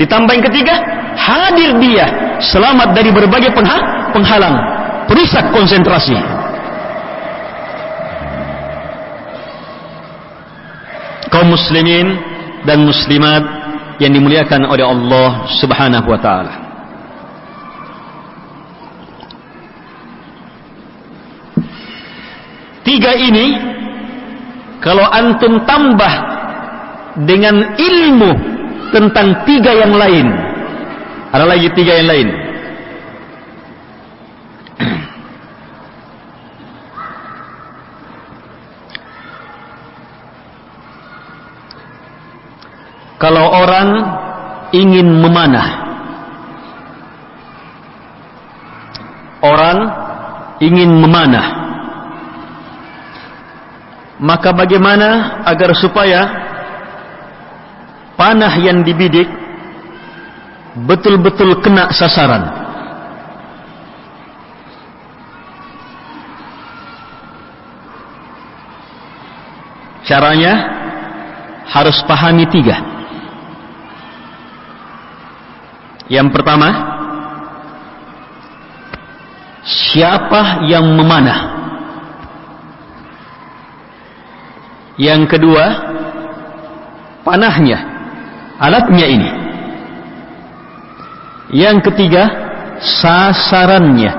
Ditambah yang ketiga, hadir dia, selamat dari berbagai penghalang, perusak konsentrasi. Kaum muslimin dan muslimat yang dimuliakan oleh Allah Subhanahu wa taala. Tiga ini kalau antum tambah dengan ilmu tentang tiga yang lain, ada lagi tiga yang lain. Kalau orang ingin memanah, maka bagaimana agar supaya panah yang dibidik betul-betul kena sasaran? Caranya harus pahami tiga. Yang pertama, siapa yang memanah? Yang kedua, panahnya, alatnya ini. Yang ketiga, sasarannya.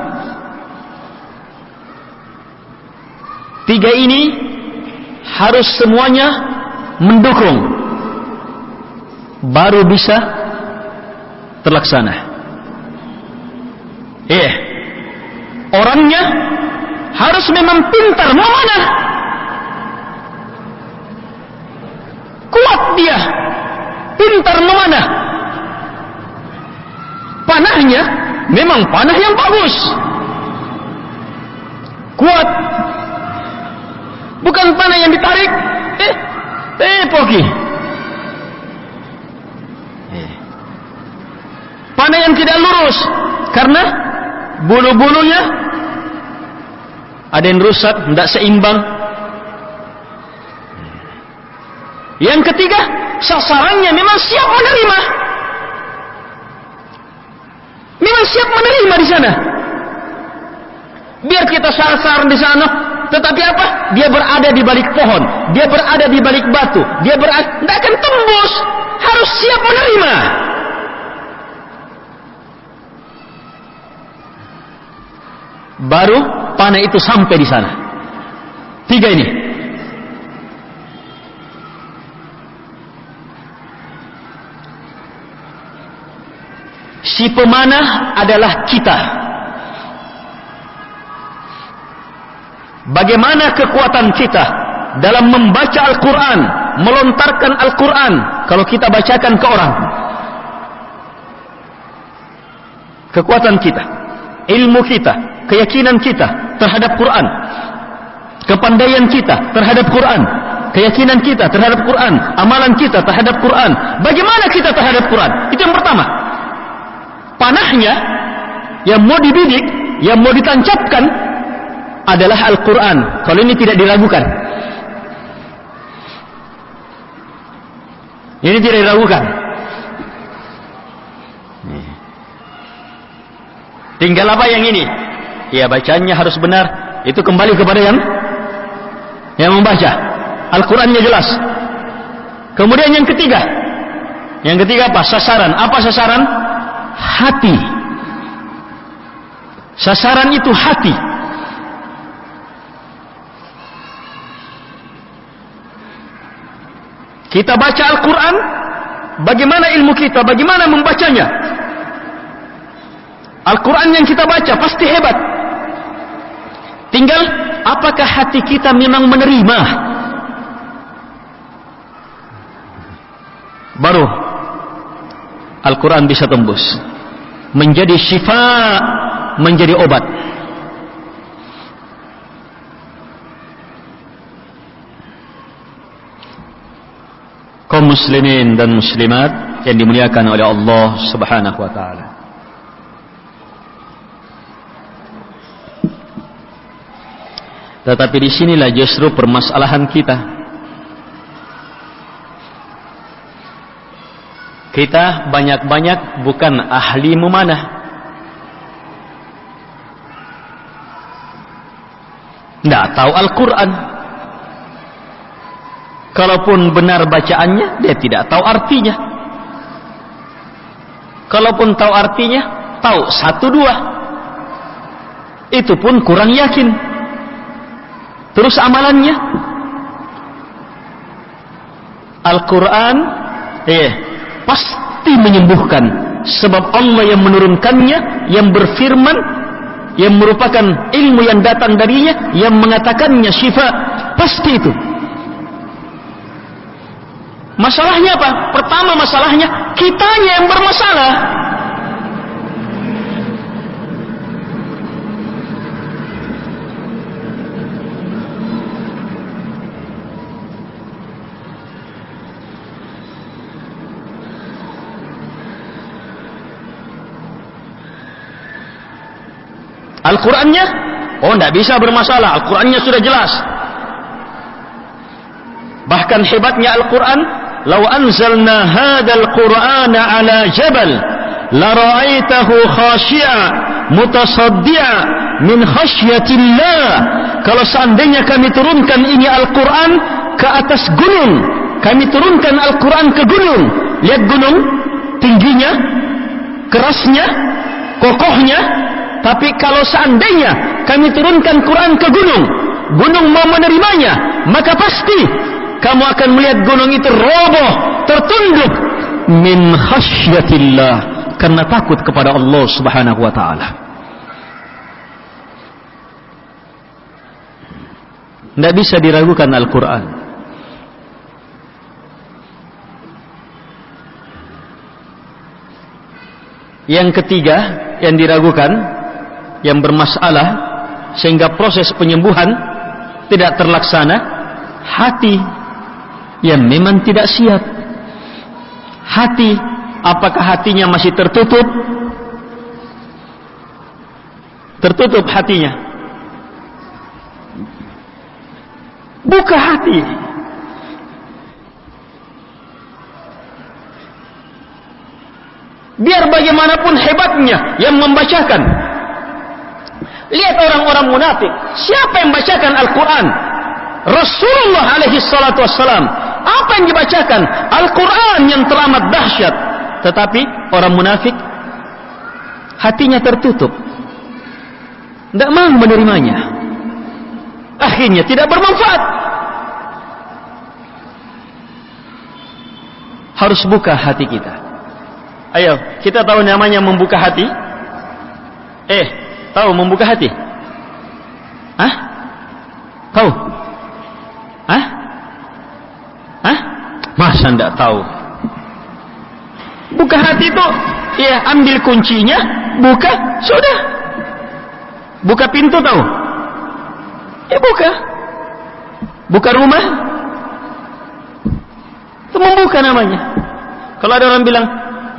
Tiga ini harus semuanya mendukung, baru bisa terlaksana. Orangnya harus memang pintar memanah, kuat dia, pintar memanah. Panahnya memang panah yang bagus, kuat, bukan panah yang ditarik, poki. Panah yang tidak lurus karena bulu-bulunya ada yang rusak, tidak seimbang. Yang ketiga, sasarannya memang siap menerima. Memang siap menerima di sana. Biar kita sasar di sana, tetapi apa? Dia berada di balik pohon, dia berada di balik batu, dia berada, tidak akan tembus. Harus siap menerima. Baru panah itu sampai di sana. Tiga ini. Si pemanah adalah kita. Bagaimana kekuatan kita dalam membaca Al-Quran, melontarkan Al-Quran kalau kita bacakan ke orang? Kekuatan kita, ilmu kita, keyakinan kita terhadap Quran, kepandaian kita terhadap Quran, keyakinan kita terhadap Quran, amalan kita terhadap Quran. Bagaimana kita terhadap Quran? Itu yang pertama. Panahnya yang mau dibidik, yang mau ditancapkan adalah Al-Quran. Kalau ini tidak diragukan, ini tidak diragukan. Tinggal apa yang ini? Ya, bacanya harus benar. Itu kembali kepada yang membaca. Al-Qurannya jelas. Kemudian yang ketiga apa? Sasaran. Apa sasaran? Hati. Sasaran itu hati. Kita baca Al-Quran, bagaimana ilmu kita, bagaimana membacanya. Al-Quran yang kita baca pasti hebat. Tinggal apakah hati kita memang menerima. Baru Al-Quran bisa tembus, menjadi syifa, menjadi obat. Kaum muslimin dan muslimat yang dimuliakan oleh Allah Subhanahu wa taala. Tetapi disinilah justru permasalahan kita. Kita banyak-banyak bukan ahli memanah. Tidak tahu Al-Quran. Kalaupun benar bacaannya, dia tidak tahu artinya. Kalaupun tahu artinya, tahu 1-2. Itu pun kurang yakin. Terus amalannya, Al-Quran pasti menyembuhkan, sebab Allah yang menurunkannya, yang berfirman, yang merupakan ilmu yang datang darinya, yang mengatakannya syifa. Pasti itu. Masalahnya apa? Pertama masalahnya kitanya yang bermasalah. Al-Qurannya, tidak bisa bermasalah. Al-Qurannya sudah jelas. Bahkan hebatnya Al-Quran, "Lau anzalna hadzal Qur'ana 'ala jabal, la ra'aitahu khashi'a mutasaddi'a min khasyatillah." Kalau seandainya kami turunkan ini Al-Quran ke atas gunung, kami turunkan Al-Quran ke gunung. Lihat gunung, tingginya, kerasnya, kokohnya. Tapi kalau seandainya kami turunkan Quran ke gunung, gunung mau menerimanya, maka pasti kamu akan melihat gunung itu roboh, tertunduk min khasyatillah, karena takut kepada Allah Subhanahu wa taala. Tidak bisa diragukan Al-Quran. Yang ketiga yang diragukan, yang bermasalah sehingga proses penyembuhan tidak terlaksana, hati yang memang tidak siap. Hati, apakah hatinya masih tertutup? Tertutup hatinya. Buka hati. Biar bagaimanapun hebatnya yang membacakan. Lihat orang-orang munafik. Siapa yang membacakan Al-Quran? Rasulullah alaihi salatu wassalam. Apa yang dibacakan? Al-Quran yang teramat dahsyat. Tetapi orang munafik hatinya tertutup, tidak mau menerimanya. Akhirnya tidak bermanfaat. Harus buka hati kita. Ayo, kita tahu namanya membuka hati. Tahu membuka hati? Tahu? Masa enggak tahu? Buka hati itu, ambil kuncinya, buka, sudah. Buka pintu tahu? Buka. Buka rumah. Itu membuka namanya. Kalau ada orang bilang,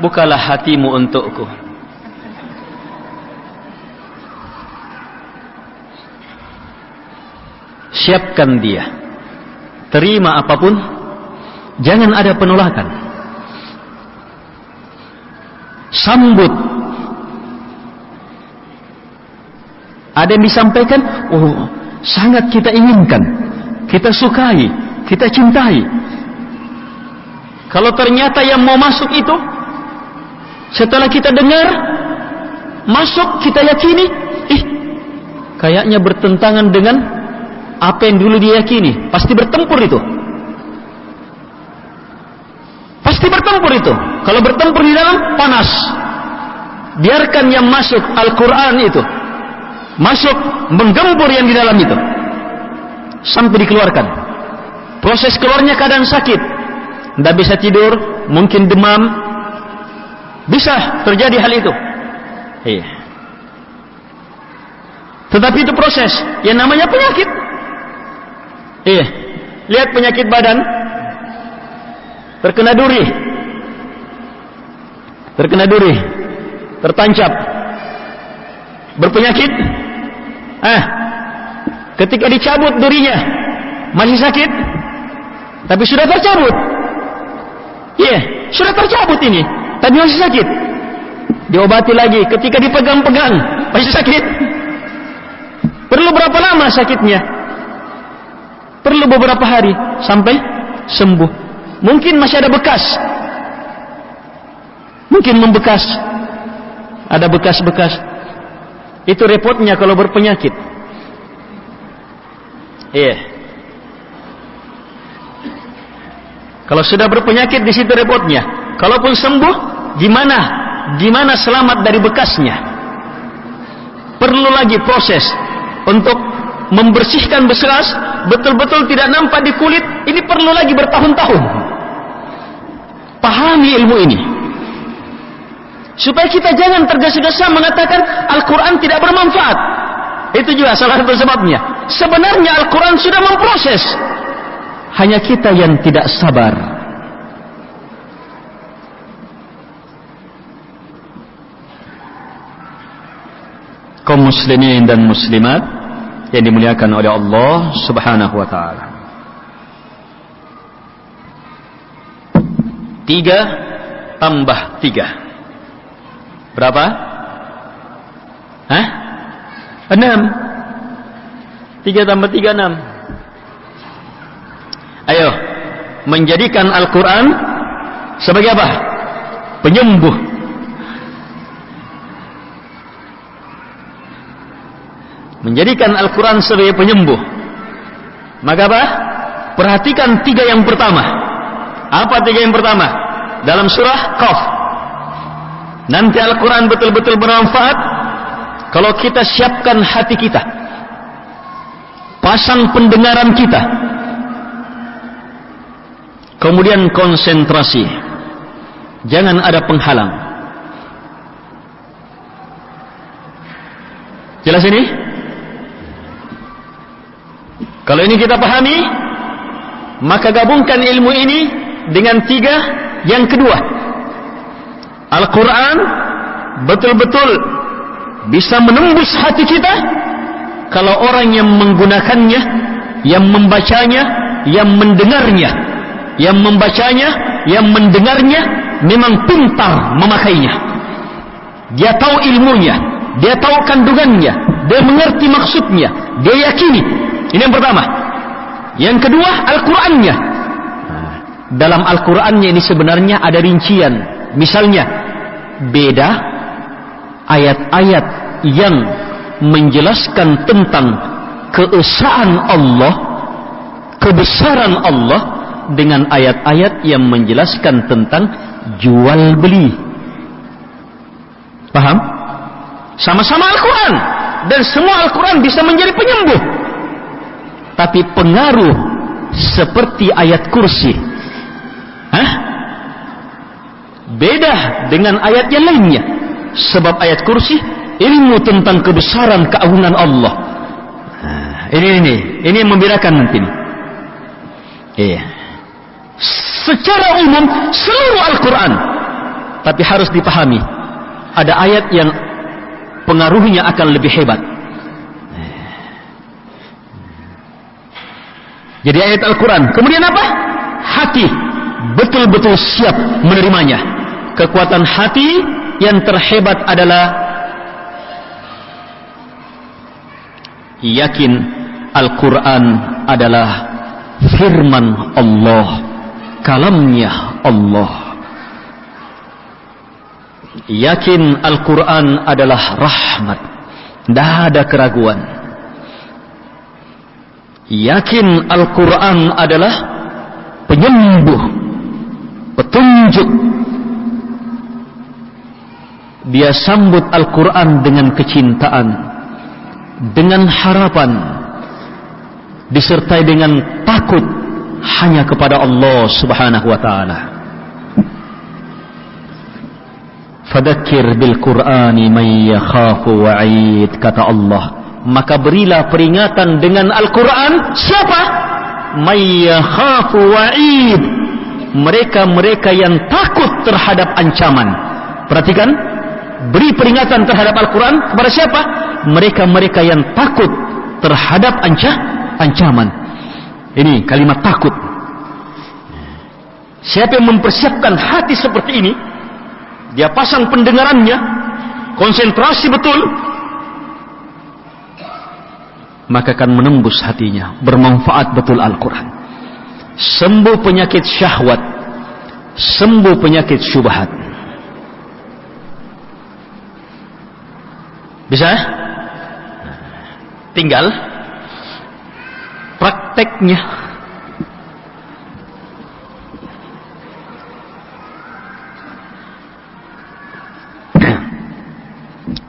bukalah hatimu untukku. Siapkan dia, terima apapun, jangan ada penolakan. Sambut. Ada yang disampaikan, sangat kita inginkan, kita sukai, kita cintai. Kalau ternyata yang mau masuk itu, setelah kita dengar, masuk, kita yakini, kayaknya bertentangan dengan apa yang dulu diyakini, pasti bertempur itu. bertempur itu. Kalau bertempur di dalam, panas. Biarkan yang masuk Al-Quran itu masuk, menggempur yang di dalam itu sampai dikeluarkan. Proses keluarnya keadaan sakit, tidak bisa tidur, mungkin demam, bisa terjadi hal itu. Iya. Tetapi itu proses yang namanya penyakit. Iya. Lihat penyakit badan, terkena duri, tertancap, berpenyakit. Ketika dicabut durinya masih sakit, tapi sudah tercabut. Iya, sudah tercabut ini, tapi masih sakit. Diobati lagi, ketika dipegang-pegang masih sakit. Perlu berapa lama sakitnya? Perlu beberapa hari sampai sembuh. Mungkin masih ada bekas, mungkin membekas, ada bekas-bekas. Itu repotnya kalau berpenyakit. Iya. Kalau sudah berpenyakit, di situ repotnya. Kalaupun sembuh, gimana selamat dari bekasnya? Perlu lagi proses untuk membersihkan bekas, betul-betul tidak nampak di kulit. Ini perlu lagi bertahun-tahun. Pahami ilmu ini, supaya kita jangan tergesa-gesa mengatakan Al-Quran tidak bermanfaat. Itu juga salah satu sebabnya. Sebenarnya Al-Quran sudah memproses, hanya kita yang tidak sabar. Kaum muslimin dan muslimat yang dimuliakan oleh Allah Subhanahu wa ta'ala, 3 tambah 3 berapa? 6. 3 tambah 3 6. Ayo, menjadikan Al-Quran sebagai apa? Penyembuh. Menjadikan Al-Quran sebagai penyembuh. Maka apa? Perhatikan 3 yang pertama. Apa 3 yang pertama? Dalam surah Qaf. Nanti Al-Quran betul-betul bermanfaat kalau kita siapkan hati kita, pasang pendengaran kita, kemudian konsentrasi. Jangan ada penghalang. Jelas ini? Kalau ini kita pahami, maka gabungkan ilmu ini dengan 3 yang kedua. Al-Quran betul-betul bisa menembus hati kita kalau orang yang menggunakannya, yang membacanya, yang mendengarnya, yang membacanya, yang mendengarnya memang pintar memakainya. Dia tahu ilmunya, dia tahu kandungannya, dia mengerti maksudnya, dia yakini. Ini yang pertama. Yang kedua, Al-Qurannya. Dalam Al-Qurannya ini sebenarnya ada rincian. Misalnya, beda ayat-ayat yang menjelaskan tentang keesaan Allah, kebesaran Allah, dengan ayat-ayat yang menjelaskan tentang jual beli. Paham? Sama-sama Al-Quran, dan semua Al-Quran bisa menjadi penyembuh. Tapi pengaruh seperti ayat kursi, beda dengan ayat yang lainnya. Sebab ayat kursi ilmu tentang kebesaran keagungan Allah. Ini yang membedakan nanti. Iya. Secara umum seluruh Al-Quran, tapi harus dipahami ada ayat yang pengaruhnya akan lebih hebat. Jadi ayat Al-Quran. Kemudian apa? Hati betul-betul siap menerimanya. Kekuatan hati yang terhebat adalah yakin Al-Quran adalah firman Allah, kalamnya Allah. Yakin Al-Quran adalah rahmat, tidak ada keraguan. Yakin Al-Quran adalah penyembuh, petunjuk. Dia sambut Al-Quran dengan kecintaan, dengan harapan, disertai dengan takut hanya kepada Allah Subhanahu wa ta'ala. Fadzakir bil Qur'ani man yakhafu wa'id, kata Allah. Maka berilah peringatan dengan Al-Quran. Siapa? Man yakhafu wa'id, mereka-mereka yang takut terhadap ancaman. Perhatikan, beri peringatan terhadap Al-Quran kepada siapa? Mereka-mereka yang takut terhadap ancaman. Ini kalimat takut. Siapa yang mempersiapkan hati seperti ini, dia pasang pendengarannya, konsentrasi betul, maka akan menembus hatinya. Bermanfaat betul Al-Quran. Sembuh penyakit syahwat, sembuh penyakit syubhat. Bisa? Tinggal prakteknya.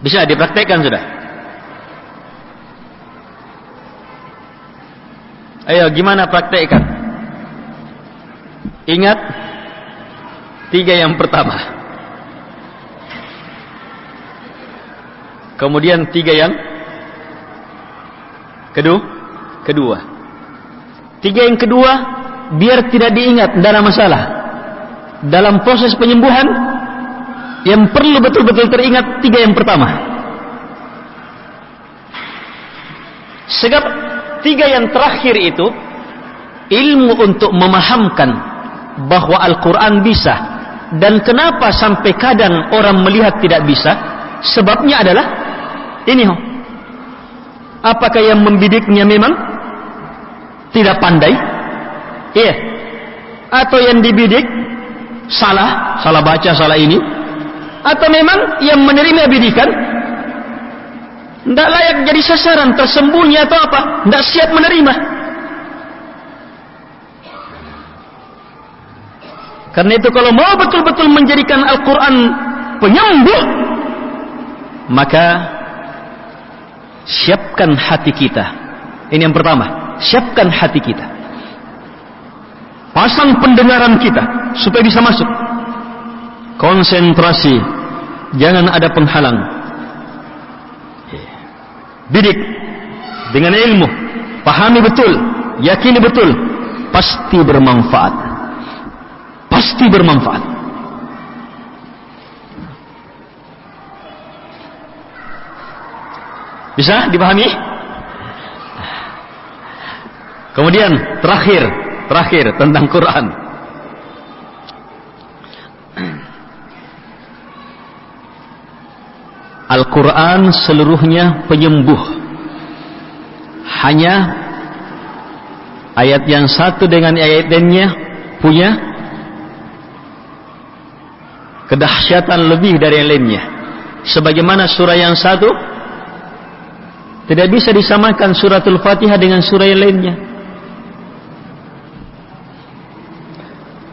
Bisa dipraktekkan sudah? Ayo, gimana praktekkan? Ingat 3 yang pertama, kemudian 3 yang kedua. 3 yang kedua biar tidak diingat, tidak ada masalah. Dalam proses penyembuhan yang perlu betul-betul teringat 3 yang pertama. Sebab 3 yang terakhir itu ilmu untuk memahamkan bahwa Al-Quran bisa. Dan kenapa sampai kadang orang melihat tidak bisa? Sebabnya adalah ini. Apakah yang membidiknya memang tidak pandai? Iya. Atau yang dibidik salah baca, salah ini? Atau memang yang menerima bidikan tidak layak jadi sasaran, tersembunyi atau apa, tidak siap menerima? Karena itu kalau mau betul-betul menjadikan Al-Quran penyembuh, maka siapkan hati kita. Ini yang pertama, siapkan hati kita. Pasang pendengaran kita supaya bisa masuk. Konsentrasi, jangan ada penghalang. Bidik dengan ilmu, pahami betul, yakini betul, pasti bermanfaat. Pasti bermanfaat. Bisa dipahami? Kemudian terakhir tentang Quran. Al-Quran seluruhnya penyembuh. Hanya ayat yang satu dengan ayat lainnya punya kedahsyatan lebih dari yang lainnya. Sebagaimana surah yang satu tidak bisa disamakan suratul Fatihah dengan surah yang lainnya.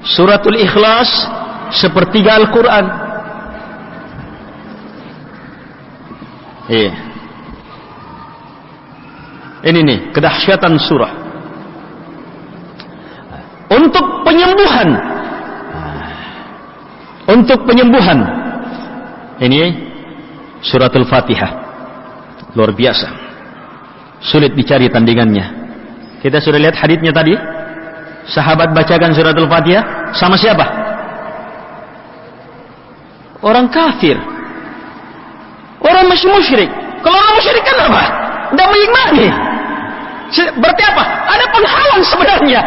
Suratul Ikhlas sepertiga Al-Quran. Ini nih kedahsyatan surah. Untuk penyembuhan ini suratul Fatihah luar biasa, sulit dicari tandingannya. Kita sudah lihat haditsnya tadi, sahabat bacakan suratul Fatihah sama siapa? Orang kafir, orang masih musyrik. Kalau orang musyrik kan apa? Tidak mengimani. Berarti apa? Ada penghalang sebenarnya.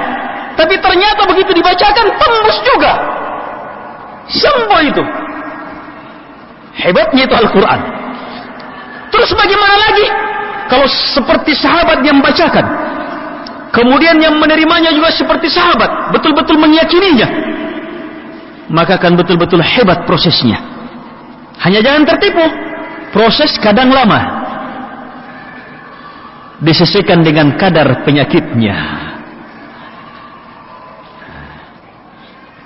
Tapi ternyata begitu dibacakan tembus juga. Sembuh itu. Hebatnya itu Al-Quran. Terus bagaimana lagi? Kalau seperti sahabat yang membacakan, kemudian yang menerimanya juga seperti sahabat, betul-betul meyakininya, maka akan betul-betul hebat prosesnya. Hanya jangan tertipu. Proses kadang lama, disesuaikan dengan kadar penyakitnya.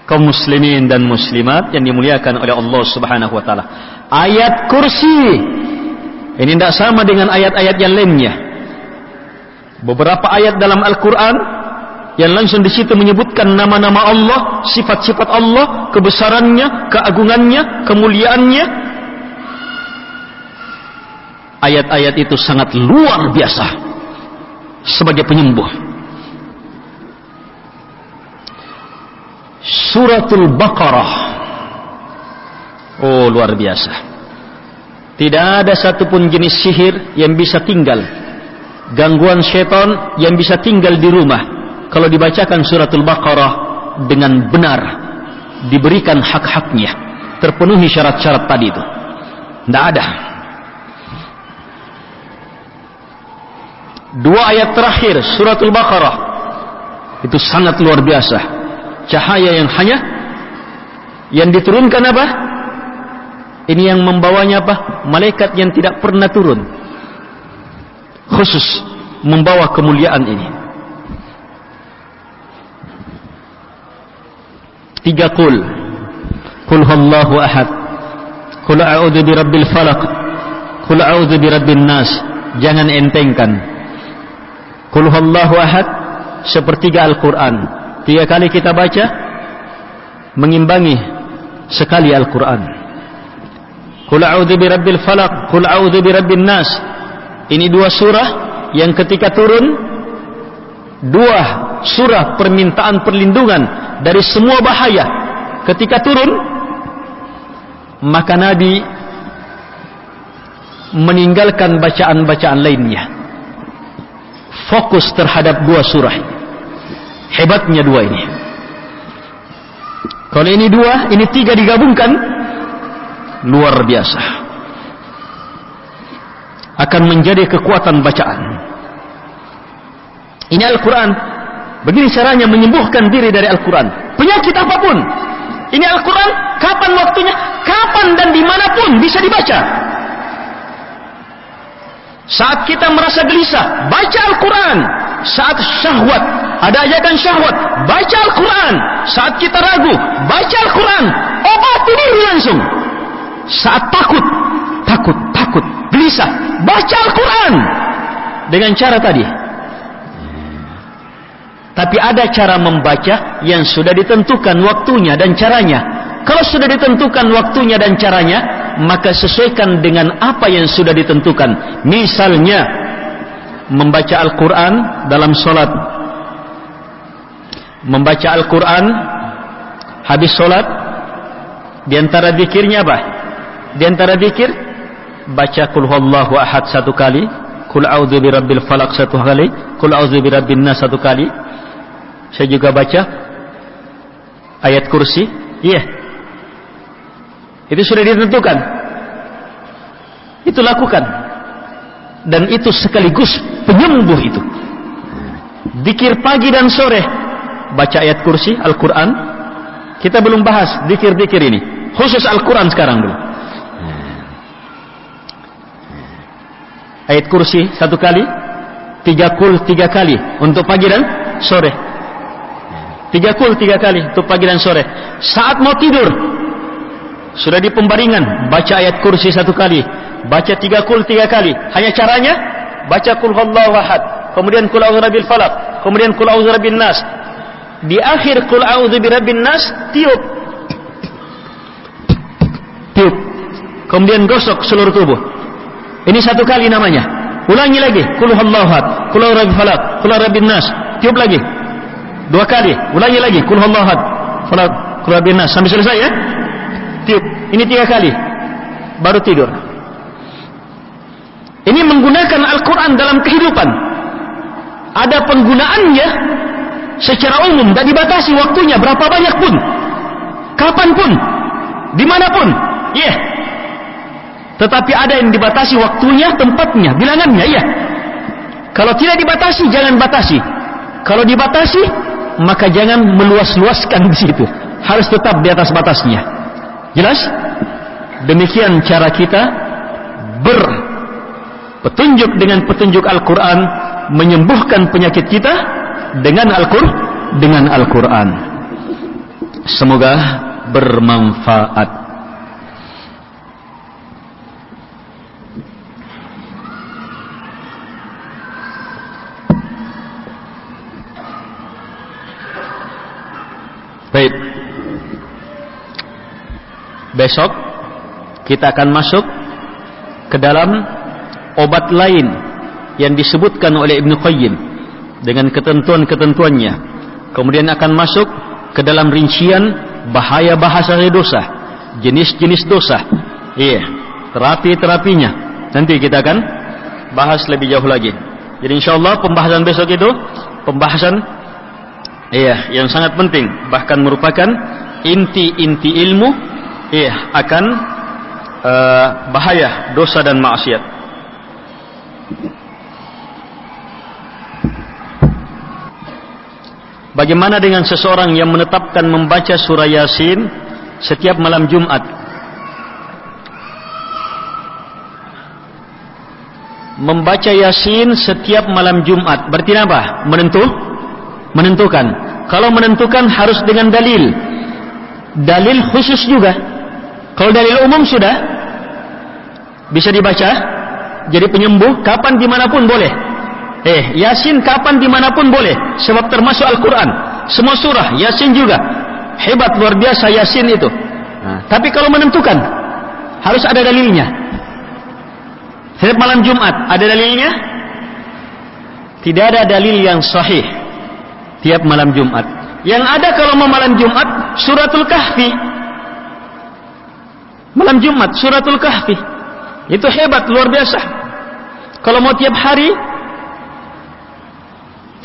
Kau kaum muslimin dan muslimat yang dimuliakan oleh Allah Subhanahu wa taala. Ayat kursi ini tidak sama dengan ayat-ayat yang lainnya. Beberapa ayat dalam Al-Quran yang langsung di situ menyebutkan nama-nama Allah, sifat-sifat Allah, kebesarannya, keagungannya, kemuliaannya. Ayat-ayat itu sangat luar biasa sebagai penyembuh. Suratul Baqarah, oh luar biasa. Tidak ada satupun jenis sihir yang bisa tinggal, gangguan syaitan yang bisa tinggal di rumah kalau dibacakan Suratul Baqarah dengan benar, diberikan hak-haknya, terpenuhi syarat-syarat tadi itu. Tidak ada. Dua ayat terakhir Suratul Baqarah itu sangat luar biasa. Cahaya yang hanya yang diturunkan apa? Ini yang membawanya apa? Malaikat yang tidak pernah turun, khusus membawa kemuliaan ini. 3 qul huwallahu ahad, qul a'udzu birabbil falaq, qul a'udzu birabbin nas. Jangan entengkan. Qul huwallahu ahad sepertiga Al-Quran. 3 kali kita baca mengimbangi sekali Al-Quran. Qul a'udzu birabbil falaq, qul a'udzu birabbin nas. Ini 2 surah yang ketika turun, 2 surah permintaan perlindungan dari semua bahaya. Ketika turun, maka Nabi meninggalkan bacaan-bacaan lainnya, fokus terhadap 2 surah. Hebatnya 2 ini. Kalau ini 2, ini 3 digabungkan, luar biasa. Akan menjadi kekuatan bacaan. Ini Al-Quran. Begini caranya menyembuhkan diri dari Al-Quran. Penyakit apapun. Ini Al-Quran. Kapan waktunya? Kapan dan dimanapun bisa dibaca. Saat kita merasa gelisah, baca Al-Quran. Saat syahwat, ada ajakan syahwat, baca Al-Quran. Saat kita ragu, baca Al-Quran. Obati diri langsung. Saat takut, gelisah, baca Al-Quran. Dengan cara tadi. Tapi ada cara membaca yang sudah ditentukan waktunya dan caranya. Kalau sudah ditentukan waktunya dan caranya, maka sesuaikan dengan apa yang sudah ditentukan. Misalnya membaca Al-Quran dalam solat, membaca Al-Quran habis solat. Di antara zikirnya apa? Di antara zikir, baca Qul huwallahu ahad 1 kali, Qul a'udzu birabbil falaq 1 kali, Qul a'udzu birabbin nas 1 kali. Saya juga baca ayat kursi. Iya, itu sudah ditentukan. Itu lakukan. Dan itu sekaligus penyembuh itu. Zikir pagi dan sore, baca ayat kursi, Al-Quran. Kita belum bahas zikir-zikir ini, khusus Al-Quran sekarang dulu. Ayat kursi 1 kali, 3 qul 3 kali untuk pagi dan sore. 3 qul 3 kali untuk pagi dan sore. Saat mau tidur, sudah di pembaringan, baca ayat kursi 1 kali, baca 3 qul 3 kali. Hanya caranya, baca Qul huwallahu ahad, kemudian Qul a'udzu birabbil falaq, kemudian Qul a'udzu birabbin nas. Di akhir Qul a'udzu birabbin nas, tiup, kemudian gosok seluruh tubuh. Ini 1 kali namanya. Ulangi lagi, Qul huwallahu ahad, Qul a'udzu birabbil falaq, Qul a'udzu birabbin nas. Tiup lagi 2 kali, ulangi lagi, Qul huwallahu ahad, falaq, Qul a'udzu birabbin nas, sampai selesai ya. Tiup. Ini 3 kali, baru tidur. Ini menggunakan Al-Quran dalam kehidupan. Ada penggunaannya secara umum, tak dibatasi waktunya berapa banyak pun, kapanpun, dimanapun. Iya. Tetapi ada yang dibatasi waktunya, tempatnya, bilangannya. Iya. Kalau tidak dibatasi, jangan batasi. Kalau dibatasi, maka jangan meluas-luaskan di situ. Harus tetap di atas batasnya. Jelas? Demikian cara kita berpetunjuk dengan petunjuk Al-Quran, menyembuhkan penyakit kita dengan Al-Quran. Semoga bermanfaat. Baik. Besok kita akan masuk ke dalam obat lain yang disebutkan oleh Ibnu Qayyim dengan ketentuan-ketentuannya. Kemudian akan masuk ke dalam rincian bahaya-bahaya dosa, jenis-jenis dosa. Iya, terapi-terapinya. Nanti kita akan bahas lebih jauh lagi. Jadi insyaallah pembahasan besok itu pembahasan yang sangat penting, bahkan merupakan inti-inti ilmu akan bahaya dosa dan maksiat. Bagaimana dengan seseorang yang menetapkan membaca surah Yasin setiap malam Jumat? Membaca Yasin setiap malam Jumat berarti apa? Menentukan. Kalau menentukan harus dengan dalil. Dalil khusus juga. Kalau dalil umum sudah bisa dibaca, jadi penyembuh kapan dimanapun boleh. Yasin kapan dimanapun boleh, sebab termasuk Al-Quran. Semua surah, Yasin juga. Hebat, luar biasa Yasin itu. Tapi kalau menentukan harus ada dalilnya. Setiap malam Jumat ada dalilnya? Tidak ada dalil yang sahih tiap malam Jumat. Yang ada kalau mau malam Jumat Suratul Kahfi. Malam Jumat Suratul Kahfi. Itu hebat, luar biasa. Kalau mau tiap hari,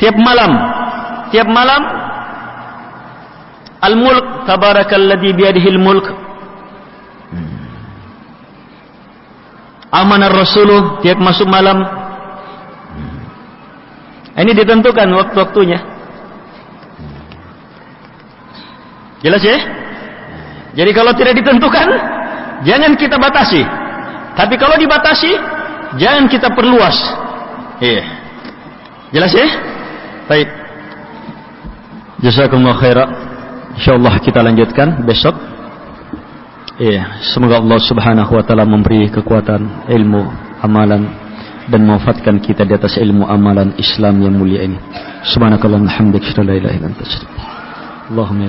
tiap malam Al-Mulk, tabarakalladzi biyadihil mulk. Amanar Rasuluh tiap masuk malam. Ini ditentukan waktu-waktunya. Jelas ya? Jadi kalau tidak ditentukan, jangan kita batasi. Tapi kalau dibatasi, jangan kita perluas. Jelas ya? Baik. Jazakumullah khairan. Insyaallah kita lanjutkan besok. Semoga Allah Subhanahu wa taala memberi kekuatan ilmu, amalan dan mewafatkan kita di atas ilmu amalan Islam yang mulia ini. Subhanakallahumma hamdaka, la ilaha illa anta, astaghfiruka wa atubu ilaik. Allahumma